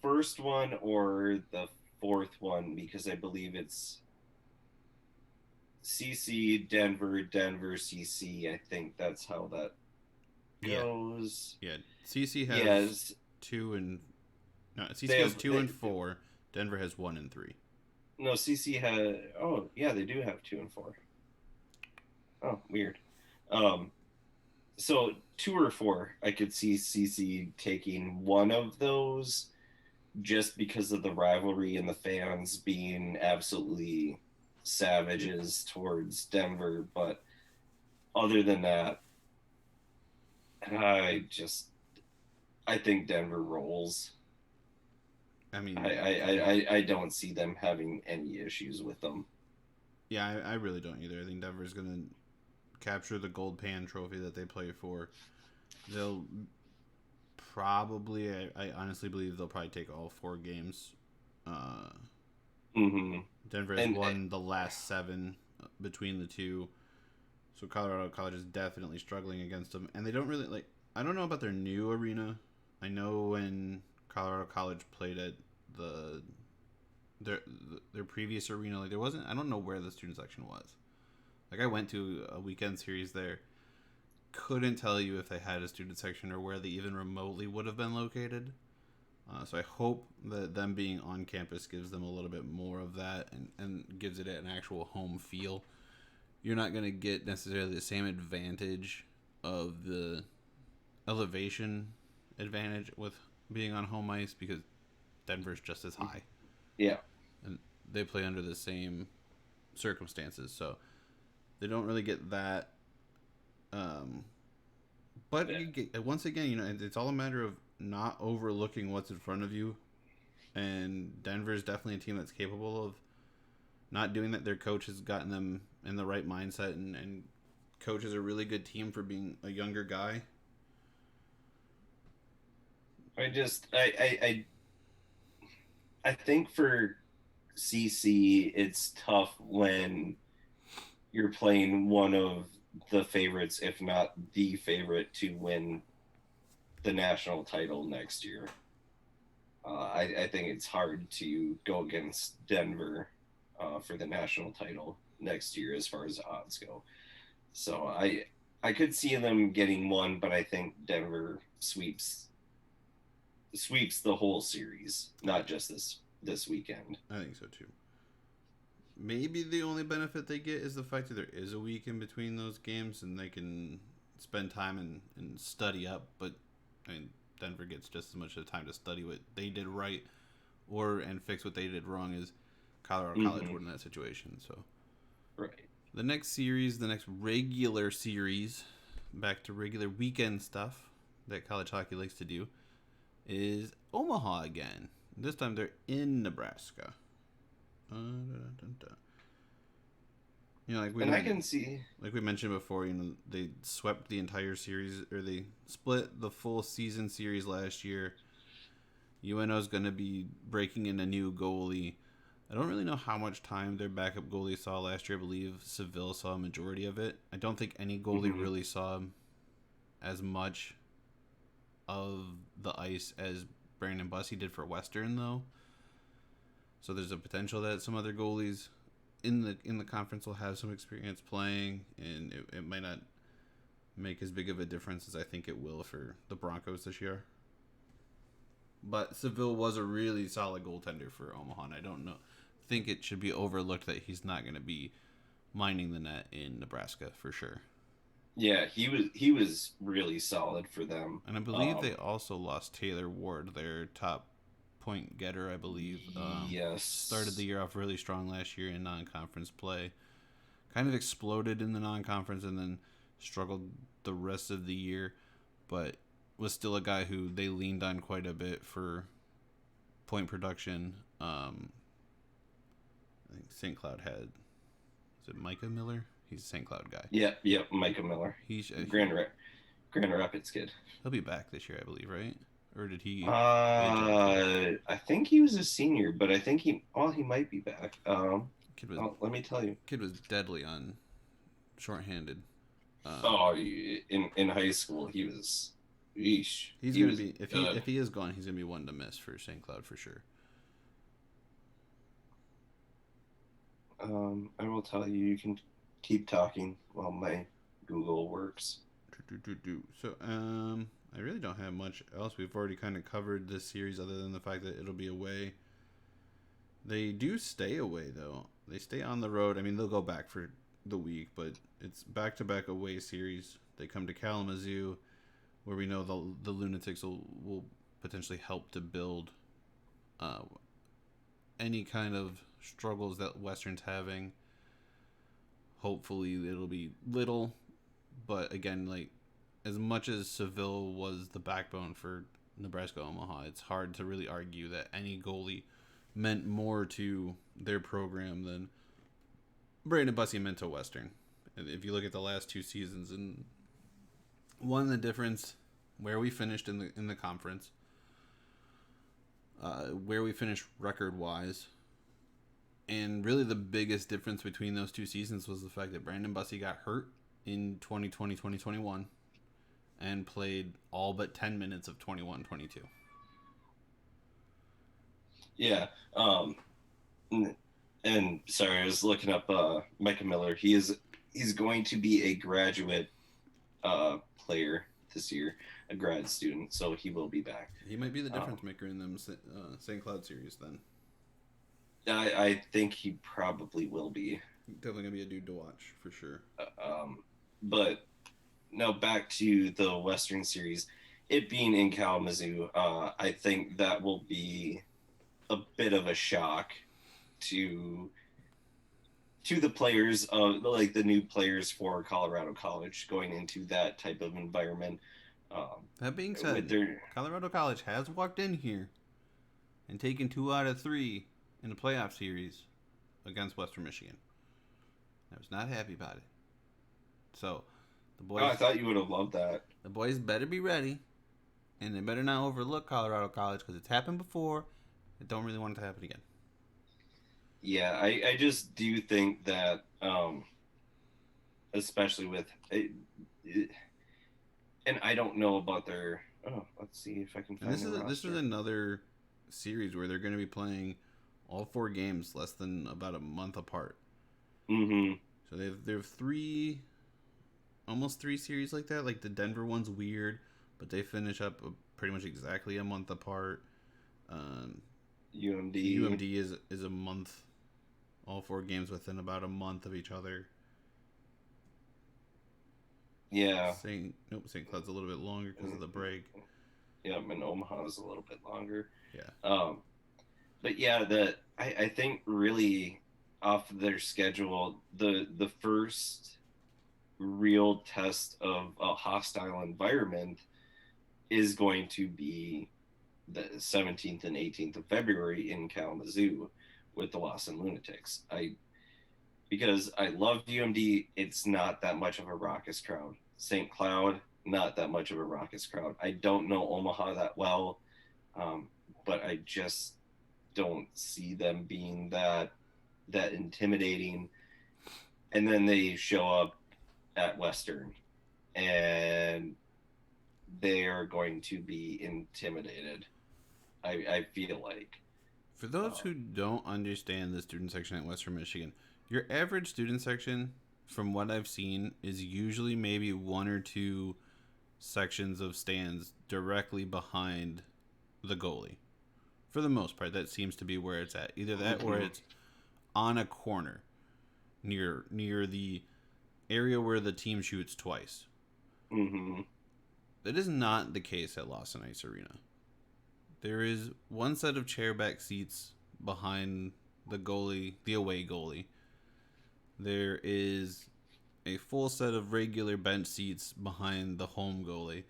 first one or the fourth one, because I believe it's CC, Denver, CC. I think that's how that goes. Yeah. CC has 2 and... No, CC has 2 and 4. Denver has 1 and 3. No, CC has... Oh, yeah, they do have 2 and 4. Oh, weird. So 2 or 4, I could see CC taking one of those just because of the rivalry and the fans being absolutely savages towards Denver. But other than that, I think Denver rolls. I mean, I don't see them having any issues with them. Yeah, I really don't either. I think Denver's going to capture the Gold Pan trophy that they play for. They'll probably, I honestly believe they'll probably take all 4 games. Denver has won the last 7 between the two. So Colorado College is definitely struggling against them. And they don't really, I don't know about their new arena. I know when Colorado College played at their previous arena, there wasn't, I don't know where the student section was. I went to a weekend series there. Couldn't tell you if they had a student section or where they even remotely would have been located. So I hope that them being on campus gives them a little bit more of that and gives it an actual home feel. You're not going to get necessarily the same advantage of the elevation advantage with being on home ice because Denver's just as high. Yeah. And they play under the same circumstances. So They don't really get that. Um, but Yeah. you get, once again, it's all a matter of not overlooking what's in front of you. And Denver is definitely a team that's capable of not doing that. Their coach has gotten them in the right mindset, and coach is a really good team for being a younger guy. I think for CC, it's tough when you're playing one of the favorites, if not the favorite, to win the national title next year. I think it's hard to go against Denver for the national title next year as far as odds go. So I could see them getting one, but I think Denver sweeps the whole series, not just this weekend. I think so too. Maybe the only benefit they get is the fact that there is a week in between those games and they can spend time and study up. But I mean, Denver gets just as much of the time to study what they did right and fix what they did wrong as Colorado College would in that situation. So, right. The next series, the next regular series, back to regular weekend stuff that college hockey likes to do, is Omaha again. This time they're in Nebraska. I can see, like we mentioned before, they swept the entire series, or they split the full season series last year. UNO is going to be breaking in a new goalie. I don't really know how much time their backup goalie saw last year. I believe Seville saw a majority of it. I don't think any goalie really saw as much of the ice as Brandon Bussey did for Western, though. So there's a potential that some other goalies in the conference will have some experience playing, and it might not make as big of a difference as I think it will for the Broncos this year. But Seville was a really solid goaltender for Omaha, and I don't think it should be overlooked that he's not going to be minding the net in Nebraska for sure. Yeah, he was really solid for them. And I believe they also lost Taylor Ward, their top point getter, I believe. Yes. Started the year off really strong last year in non-conference play. Kind of exploded in the non-conference and then struggled the rest of the year, but was still a guy who they leaned on quite a bit for point production. I think St. Cloud had, is it Micah Miller? He's a St. Cloud guy. Yep, Micah Miller. He's Grand Rapids kid. He'll be back this year, I believe, right? Or did he? I think he was a senior, but I think he might be back. Let me tell you, kid was deadly on shorthanded. In high school he was. He's gonna be if he is gone, he's gonna be one to miss for St. Cloud for sure. I will tell you. You can keep talking while my Google works. So, I really don't have much else. We've already kind of covered this series other than the fact that it'll be away. They do stay away, though. They stay on the road. I mean, they'll go back for the week, but it's back-to-back away series. They come to Kalamazoo, where we know the Lunatics will potentially help to build any kind of struggles that Western's having. Hopefully, it'll be little, but again, like, as much as Seville was the backbone for Nebraska Omaha, it's hard to really argue that any goalie meant more to their program than Brandon Bussey meant to Western. And if you look at the last two seasons, and the difference where we finished in the conference, where we finished record wise, and really the biggest difference between those two seasons was the fact that Brandon Bussey got hurt in 2020-2021 and played all but 10 minutes of 21-22. Yeah. And sorry, I was looking up Micah Miller. He's going to be a graduate player this year, a grad student, so he will be back. He might be the difference maker in them St. Cloud series then. I think he probably will be. Definitely going to be a dude to watch, for sure. But now back to the Western Series. It being in Kalamazoo, I think that will be a bit of a shock to to the players, like the new players for Colorado College going into that type of environment. That being With said, their Colorado College has walked in here and taken 2 out of 3 in the playoff series against Western Michigan. I was not happy about it. So the boys, I thought you would have loved that. the boys better be ready, and they better not overlook Colorado College because it's happened before. I don't really want it to happen again. Yeah, I just do think that, especially with and I don't know about their. Oh, let's see if I can And find their this is roster. another series where they're going to be playing all 4 games less than about a month apart. Mm-hmm. So they have 3, almost 3 series like that. Like the Denver one's weird, but they finish up pretty much exactly a month apart. UMD. is a month, all 4 games within about a month of each other. Yeah. St. Cloud's a little bit longer because of the break. Yeah, and Omaha is a little bit longer. Yeah. But yeah, I think really off their schedule, the first real test of a hostile environment is going to be the 17th and 18th of February in Kalamazoo with the Lawson Lunatics. Because I love UMD, it's not that much of a raucous crowd. St. Cloud, not that much of a raucous crowd. I don't know Omaha that well, but I just don't see them being that intimidating. And then they show up at Western, and they are going to be intimidated. I feel like. For those who don't understand the student section at Western Michigan, your average student section, from what I've seen, is usually maybe 1 or 2 sections of stands directly behind the goalie. For the most part, that seems to be where it's at. Either that or it's on a corner near the area where the team shoots twice. Mm-hmm. That is not the case at Lawson Ice Arena. There is 1 set of chairback seats behind the goalie, the away goalie. There is a full set of regular bench seats behind the home goalie.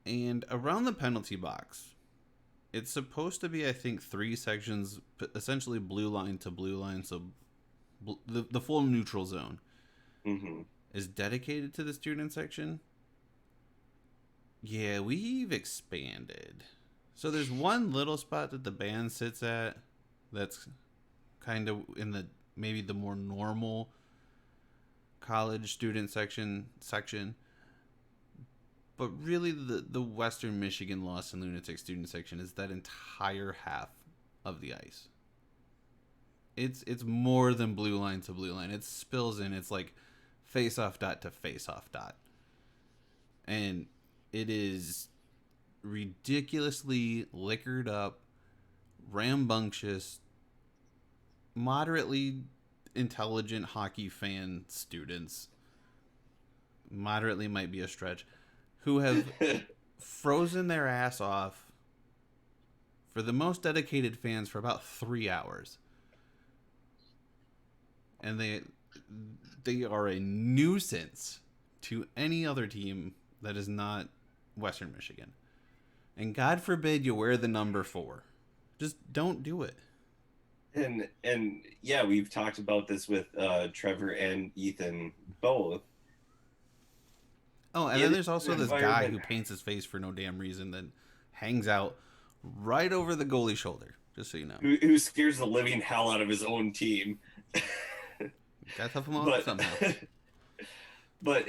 And around the penalty box, it's supposed to be, I think, 3 sections, essentially blue line to blue line, so the full neutral zone is dedicated to the student section. Yeah, we've expanded. So there's 1 little spot that the band sits at that's kind of in the maybe the more normal college student section. But really the Western Michigan Lawson Lunatic student section is that entire half of the ice. It's more than blue line to blue line. It spills in. It's like face-off dot to face-off dot. And it is ridiculously liquored up, rambunctious, moderately intelligent hockey fan students, moderately might be a stretch, who have frozen their ass off for the most dedicated fans for about 3 hours. And they are a nuisance to any other team that is not Western Michigan. And God forbid you wear the number 4. Just don't do it. And yeah, we've talked about this with Trevor and Ethan both. Oh, and then there's also this guy who paints his face for no damn reason that hangs out right over the goalie shoulder, just so you know. Who scares the living hell out of his own team. Gotta tough him out somehow. But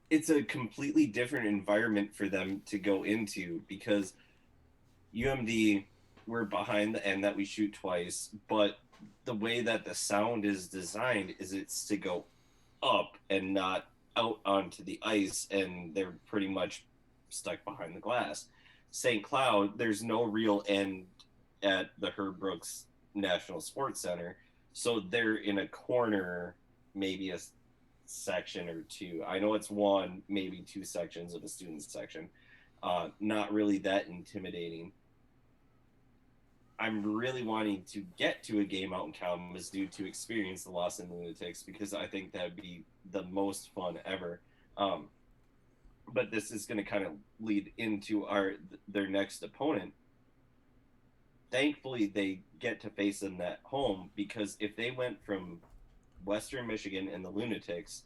it's a completely different environment for them to go into, because UMD, we're behind the end that we shoot twice, but the way that the sound is designed is it's to go up and not out onto the ice, and they're pretty much stuck behind the glass. St. Cloud, there's no real end at the Herb Brooks National Sports Center, so they're in a corner, maybe a section or 2. I know it's 1, maybe 2 sections of a student section. Not really that intimidating. I'm really wanting to get to a game out in Kalamazoo to experience the Lost and Lunatics, because I think that'd be the most fun ever. Um, but this is going to kind of lead into their next opponent. Thankfully, they get to face them at home, because if they went from Western Michigan and the Lunatics,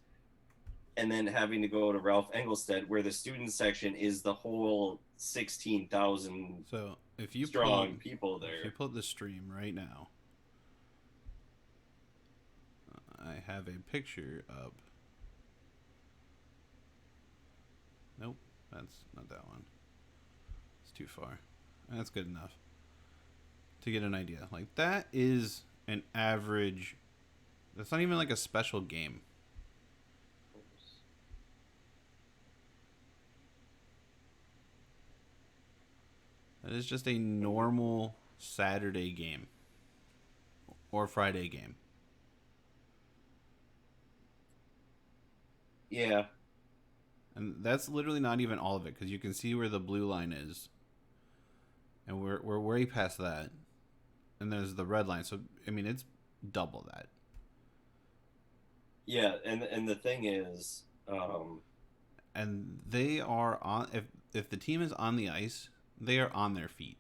and then having to go to Ralph Engelstead, where the student section is the whole 16,000 So if you strong people there. If you pull the stream right now, I have a picture up. Nope, that's not that one. It's too far. That's good enough to get an idea. Like, that is an average. That's not even like a special game. That is just a normal Saturday game or Friday game. Yeah. And that's literally not even all of it, because you can see where the blue line is. And we're way past that. And there's the red line. So, I mean, it's double that. Yeah, and the thing is... and they are on... If the team is on the ice, they are on their feet.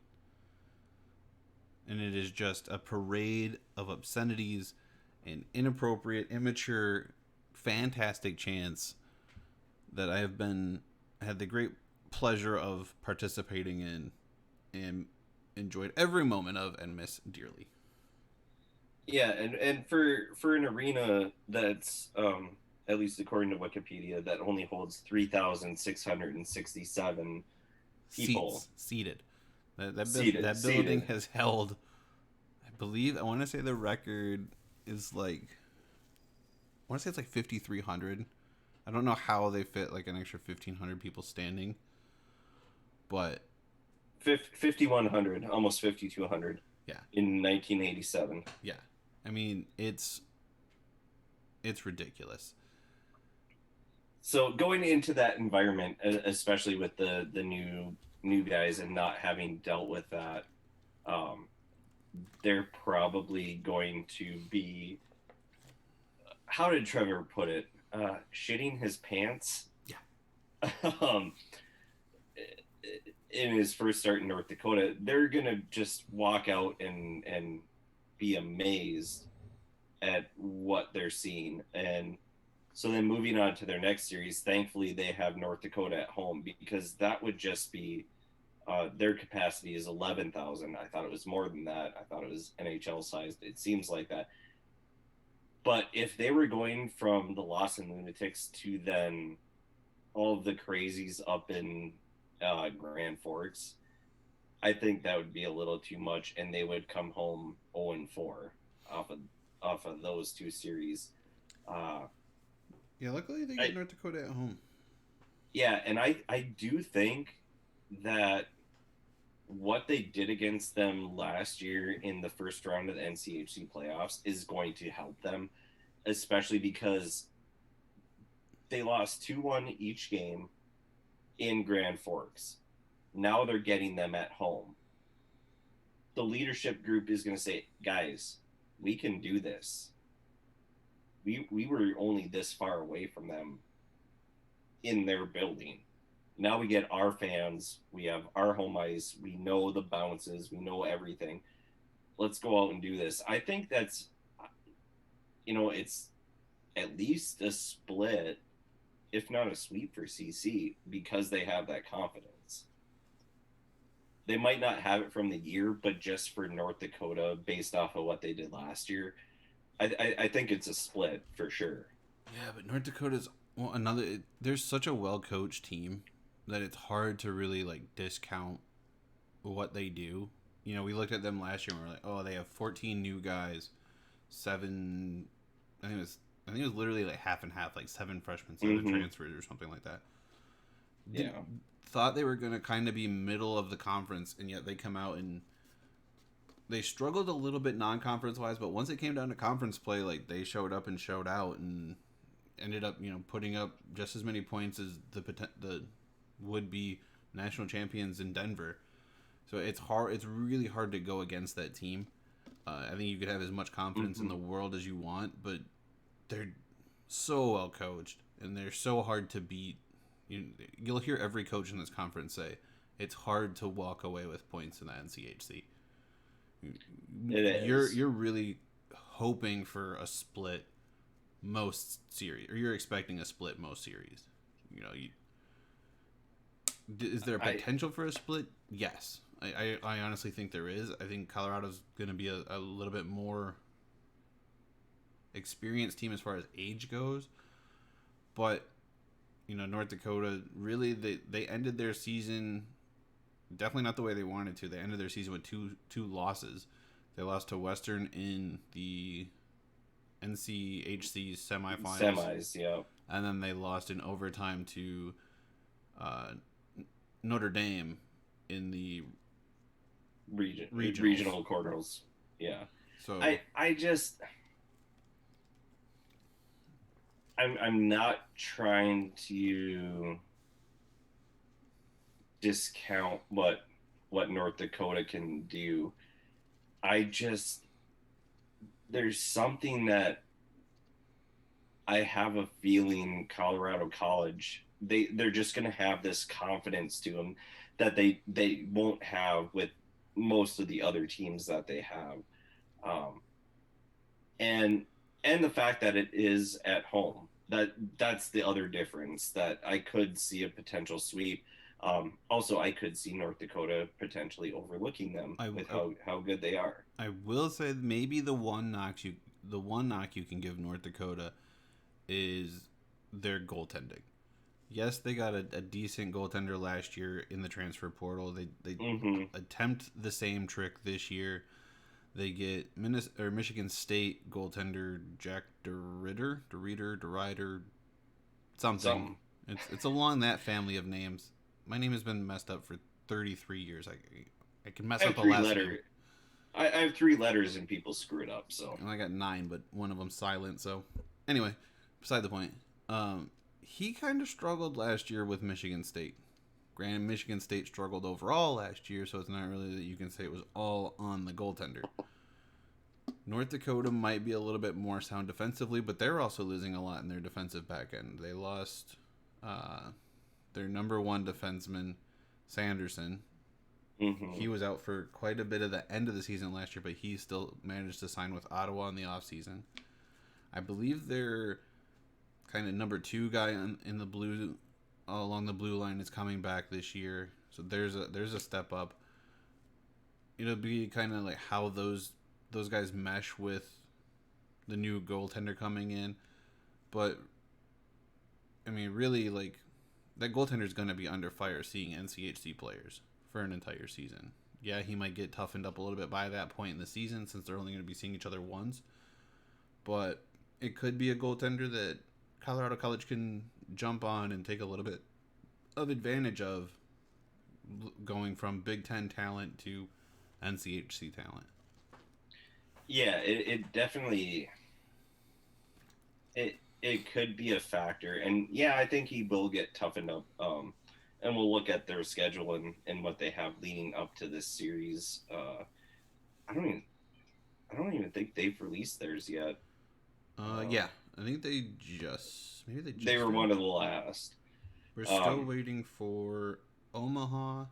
And it is just a parade of obscenities and inappropriate, immature, fantastic chants that I have had the great pleasure of participating in and enjoyed every moment of and miss dearly. Yeah, and for an arena that's at least according to Wikipedia, that only holds 3,667 people Seats, seated. That building seated. has held, I want to say the record is like, I want to say it's like 5,300. I don't know how they fit like an extra 1,500 people standing, but 5,100, almost 5,200. Yeah. In 1987. Yeah, I mean, it's ridiculous. So going into that environment, especially with the new guys and not having dealt with that, they're probably going to be, how did Trevor put it? Shitting his pants. Yeah. In his first start in North Dakota, they're gonna just walk out and be amazed at what they're seeing. And so then moving on to their next series, thankfully they have North Dakota at home, because that would just be their capacity is 11,000. I thought it was more than that. I thought it was NHL sized. It seems like that. But if they were going from the Lost and Lunatics to then all of the crazies up in Grand Forks, I think that would be a little too much, and they would come home 0-4 off of those two series. Yeah, luckily they get North Dakota at home. Yeah, and I do think that what they did against them last year in the first round of the NCHC playoffs is going to help them, especially because they lost 2-1 each game in Grand Forks. Now they're getting them at home. The leadership group is going to say, guys, we can do this. We were only this far away from them in their building. Now we get our fans. We have our home ice. We know the bounces. We know everything. Let's go out and do this. I think that's, it's at least a split, if not a sweep for CC, because they have that confidence. They might not have it from the year, but just for North Dakota, based off of what they did last year, I think it's a split for sure. Yeah, but North Dakota's there's such a well-coached team that it's hard to really like discount what they do. We looked at them last year and we're like, oh, they have 14 new guys, 7. I think it was literally like half and half, like 7 freshmen, 7 transfers or something like that. Yeah. Thought they were going to kind of be middle of the conference, and yet they come out and they struggled a little bit non-conference wise, but once it came down to conference play, like they showed up and showed out and ended up, putting up just as many points as the would-be national champions in Denver. So it's hard. It's really hard to go against that team. I think you could have as much confidence in the world as you want, but they're so well coached and they're so hard to beat. You'll hear every coach in this conference say it's hard to walk away with points in the NCHC. It is. You're really hoping for a split most series, or you're expecting a split most series. Is there a potential for a split? Yes. I honestly think there is. I think Colorado's going to be a little bit more experienced team as far as age goes. But, North Dakota, really, they ended their season definitely not the way they wanted to. They ended their season with two losses. They lost to Western in the NCHC semifinals. Semis, yeah. And then they lost in overtime to Notre Dame in the regional quarters. Yeah. So I'm not trying to discount what North Dakota can do. There's something that I have a feeling Colorado College, they're just going to have this confidence to them that they won't have with most of the other teams that they have. And the fact that it is at home, that's the other difference, that I could see a potential sweep. Also, I could see North Dakota potentially overlooking them with how good they are. I will say maybe the one knock you can give North Dakota is their goaltending. Yes, they got a decent goaltender last year in the transfer portal. They attempt the same trick this year. They get Michigan State goaltender Jack DeRider, something. It's along that family of names. My name has been messed up for 33 years. I can mess up a last name. I have 3 letters and people screw it up. So and I got 9, but one of them's silent. So anyway, beside the point. He kind of struggled last year with Michigan State. Granted, Michigan State struggled overall last year, so it's not really that you can say it was all on the goaltender. North Dakota might be a little bit more sound defensively, but they're also losing a lot in their defensive back end. They lost their number 1 defenseman, Sanderson. He was out for quite a bit of the end of the season last year, but he still managed to sign with Ottawa in the offseason. I believe their kind of number 2 guy in the blue along the blue line is coming back this year, so there's a step up. It'll be kind of like how those guys mesh with the new goaltender coming in, but I mean, really, like, that goaltender is going to be under fire seeing NCHC players for an entire season. Yeah, he might get toughened up a little bit by that point in the season since they're only going to be seeing each other once, but it could be a goaltender that Colorado College can jump on and take a little bit of advantage of, going from Big Ten talent to NCHC talent. Yeah, it definitely it could be a factor, and yeah, I think he will get toughened up. And we'll look at their schedule and what they have leading up to this series. I don't even think they've released theirs yet. Yeah, I think they were one of the last. We're still waiting for Omaha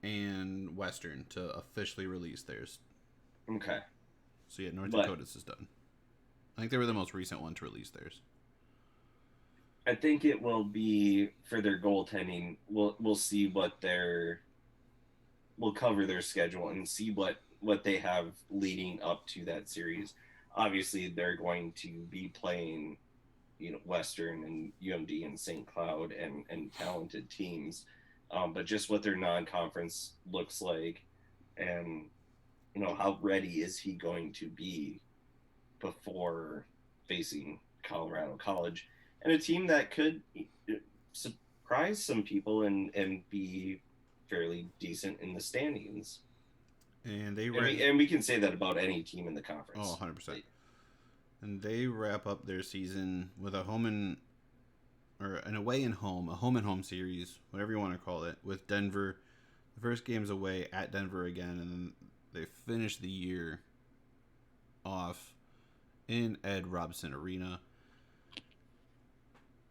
and Western to officially release theirs. Okay. So yeah, North Dakota's is done. I think they were the most recent one to release theirs. I think it will be for their goaltending. We'll see we'll cover their schedule and see what they have leading up to that series. Obviously, they're going to be playing, Western and UMD and St. Cloud and talented teams, but just what their non-conference looks like, and how ready is he going to be before facing Colorado College, and a team that could surprise some people and be fairly decent in the standings. And we can say that about any team in the conference. Oh, 100%. And they wrap up their season with a home and home series, whatever you want to call it, with Denver The first game's away at Denver again, and then they finish the year off in Ed Robson Arena.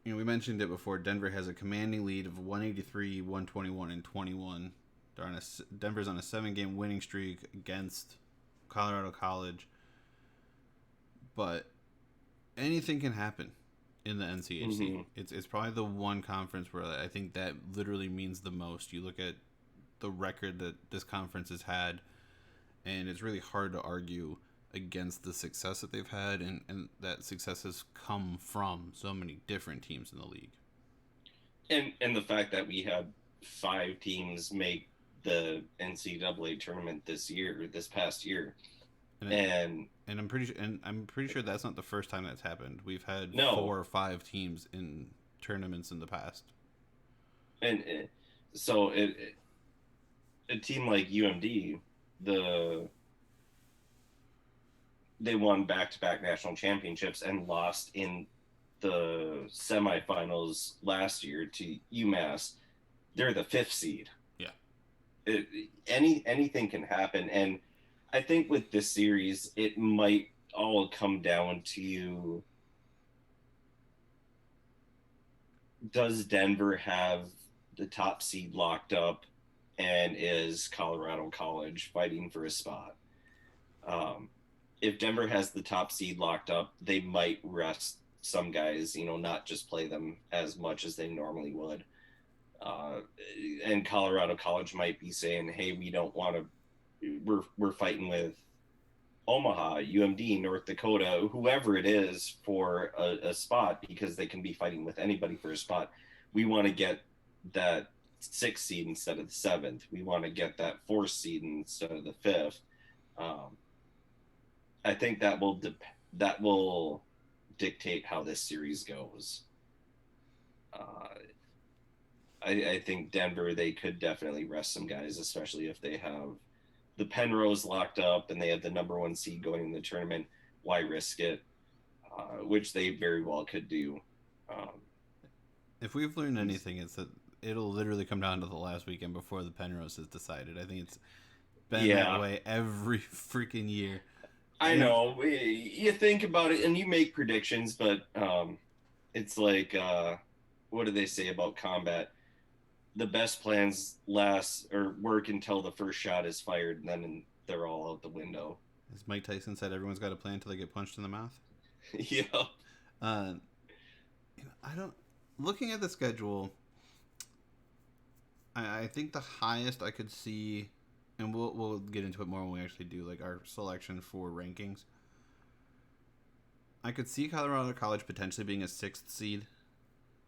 We mentioned it before. Denver has a commanding lead of 183, 121, and 21. Denver's on a 7-game winning streak against Colorado College. But anything can happen in the NCHC. Mm-hmm. It's probably the one conference where I think that literally means the most. You look at the record that this conference has had, and it's really hard to argue against the success that they've had, and that success has come from so many different teams in the league. And the fact that we had 5 teams make the NCAA tournament this past year. And I'm pretty sure that's not the first time that's happened. We've had 4 or 5 teams in tournaments in the past. And so a team like UMD, they won back-to-back national championships and lost in the semifinals last year to UMass. They're the 5th seed. Yeah. Anything can happen, and I think with this series, it might all come down to, does Denver have the top seed locked up, and is Colorado College fighting for a spot? If Denver has the top seed locked up, they might rest some guys, not just play them as much as they normally would. And Colorado College might be saying, hey, we don't want to, we're fighting with Omaha, UMD, North Dakota, whoever it is for a spot, because they can be fighting with anybody for a spot. We want to get that 6th seed instead of the 7th. We want to get that 4th seed instead of the 5th. I think that will dictate how this series goes. I think Denver, they could definitely rest some guys, especially if they have the Penrose locked up and they have the number 1 seed going in the tournament. Why risk it? Which they very well could do. If we've learned anything, it's that it'll literally come down to the last weekend before the Penrose is decided. I think it's been that way every freaking year. I know. You think about it and you make predictions, but it's like, what do they say about combat? The best plans work until the first shot is fired, and then they're all out the window. As Mike Tyson said, everyone's got a plan until they get punched in the mouth. Yeah. Looking at the schedule, I think the highest I could see, and we'll get into it more when we actually do like our selection for rankings. I could see Colorado College potentially being a 6th seed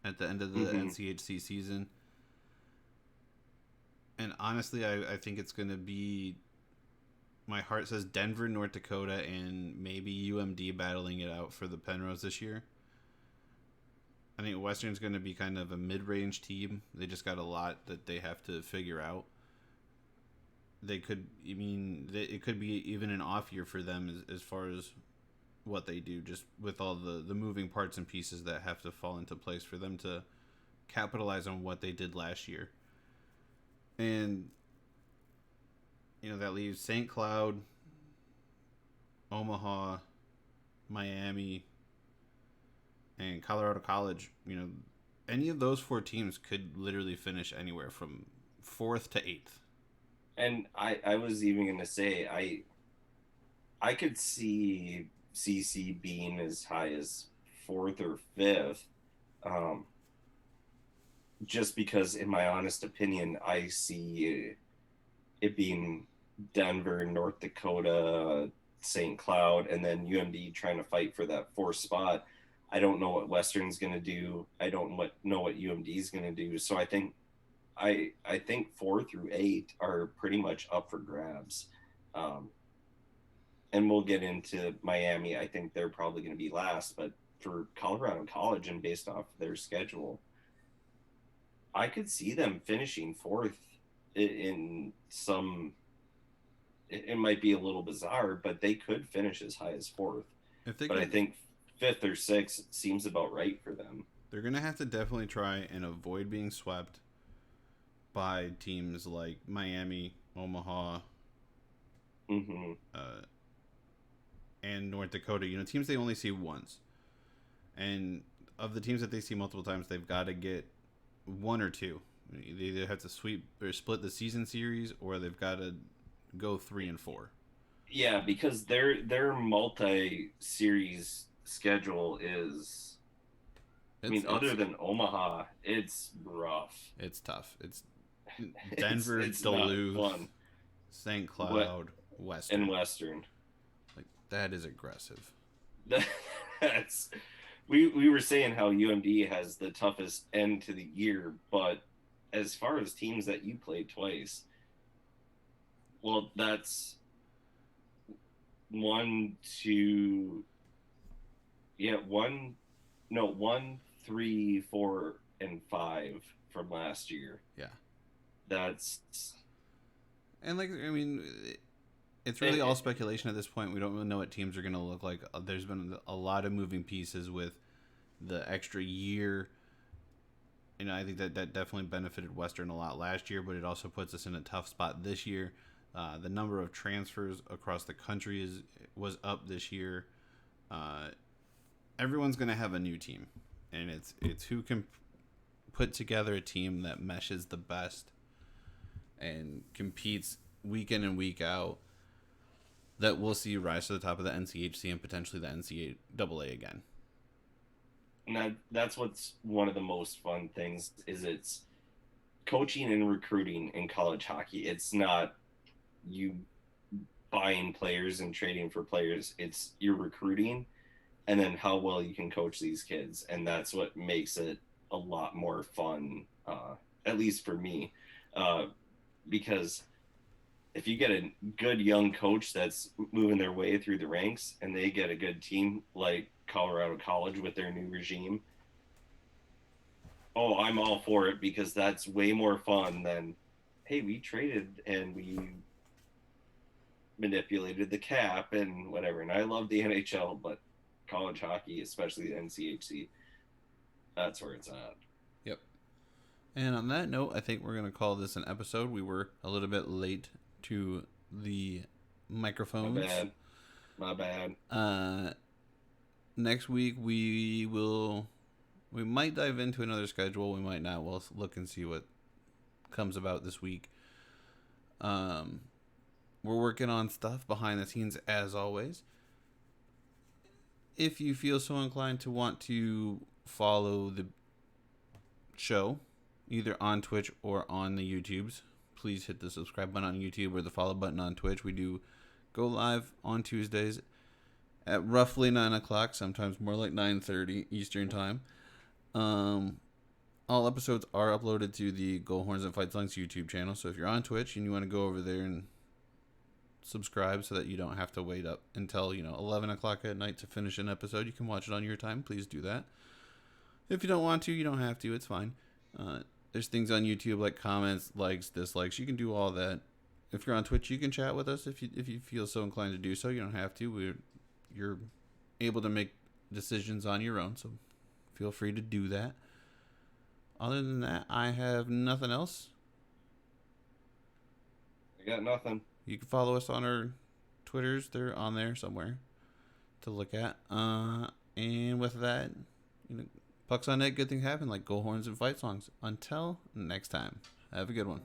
at the end of the NCHC season. And honestly, I think it's going to be, my heart says Denver, North Dakota, and maybe UMD battling it out for the Penrose this year. I think Western's going to be kind of a mid-range team. They just got a lot that they have to figure out. It could be even an off year for them as far as what they do, just with all the moving parts and pieces that have to fall into place for them to capitalize on what they did last year. And, that leaves St. Cloud, Omaha, Miami, and Colorado College. Any of those 4 teams could literally finish anywhere from 4th to 8th. And I was even going to say, I could see CC being as high as 4th or 5th. Just because, in my honest opinion, I see it being Denver, North Dakota, St. Cloud, and then UMD trying to fight for that 4th spot. I don't know what Western's going to do. I don't know what UMD is going to do. So I think 4 through 8 are pretty much up for grabs. And we'll get into Miami. I think they're probably going to be last, but for Colorado College and based off their schedule, I could see them finishing 4th in some. It might be a little bizarre, but they could finish as high as 4th. I think 5th or 6th seems about right for them. They're going to have to definitely try and avoid being swept. by teams like Miami, Omaha, Mm-hmm. and North Dakota. Teams they only see once. And of the teams that they see multiple times, they've got to get one or two. They either have to sweep or split the season series, or they've got to go 3-4. Yeah, because their multi-series schedule is. Other than Omaha, it's rough. It's tough. It's Denver, it's Duluth, St. Cloud, Western. And Western. Like, that is aggressive. That's we were saying how UMD has the toughest end to the year, but as far as teams that you played twice, well, that's 1, 2, yeah, 1, 3, 4, and 5 from last year. Yeah, that's and it's really all speculation at this point. We don't really know what teams are going to look like. There's been a lot of moving pieces with the extra year. I think that definitely benefited Western a lot last year, but it also puts us in a tough spot this year. The number of transfers across the country was up this year. Everyone's going to have a new team, and it's who can put together a team that meshes the best and competes week in and week out, that we'll see rise to the top of the NCHC and potentially the NCAA again. And that's what's one of the most fun things is it's coaching and recruiting in college hockey. It's not you buying players and trading for players. It's you're recruiting and then how well you can coach these kids. And that's what makes it a lot more fun, at least for me, because if you get a good young coach that's moving their way through the ranks and they get a good team like Colorado College with their new regime, I'm all for it, because that's way more fun than, hey, we traded and we manipulated the cap and whatever. And I love the NHL, but college hockey, especially the NCHC, that's where it's at. Yep. And on that note, I think we're going to call this an episode. We were a little bit late to the microphones. My bad. Next week we might dive into another schedule. We might not. We'll look and see what comes about this week. We're working on stuff behind the scenes as always. If you feel so inclined to want to follow the show, either on Twitch or on the YouTubes, please hit the subscribe button on YouTube or the follow button on Twitch. We do go live on Tuesdays at roughly 9 o'clock, sometimes more like 9:30 Eastern time. All episodes are uploaded to the GoalHornsandFightSongs YouTube channel, so if you're on Twitch and you want to go over there and subscribe so that you don't have to wait up until 11 o'clock at night to finish an episode, you can watch it on your time. Please do that. If you don't want to, you don't have to. It's fine. There's things on YouTube like comments, likes, dislikes. You can do all that. If you're on Twitch, you can chat with us if you feel so inclined to do so. You don't have to. You're able to make decisions on your own, so feel free to do that. Other than that, I have nothing else. I got nothing. You can follow us on our Twitters. They're on there somewhere to look at. And with that, pucks on net, good things happen, like Go Horns and Fight Songs. Until next time, have a good one.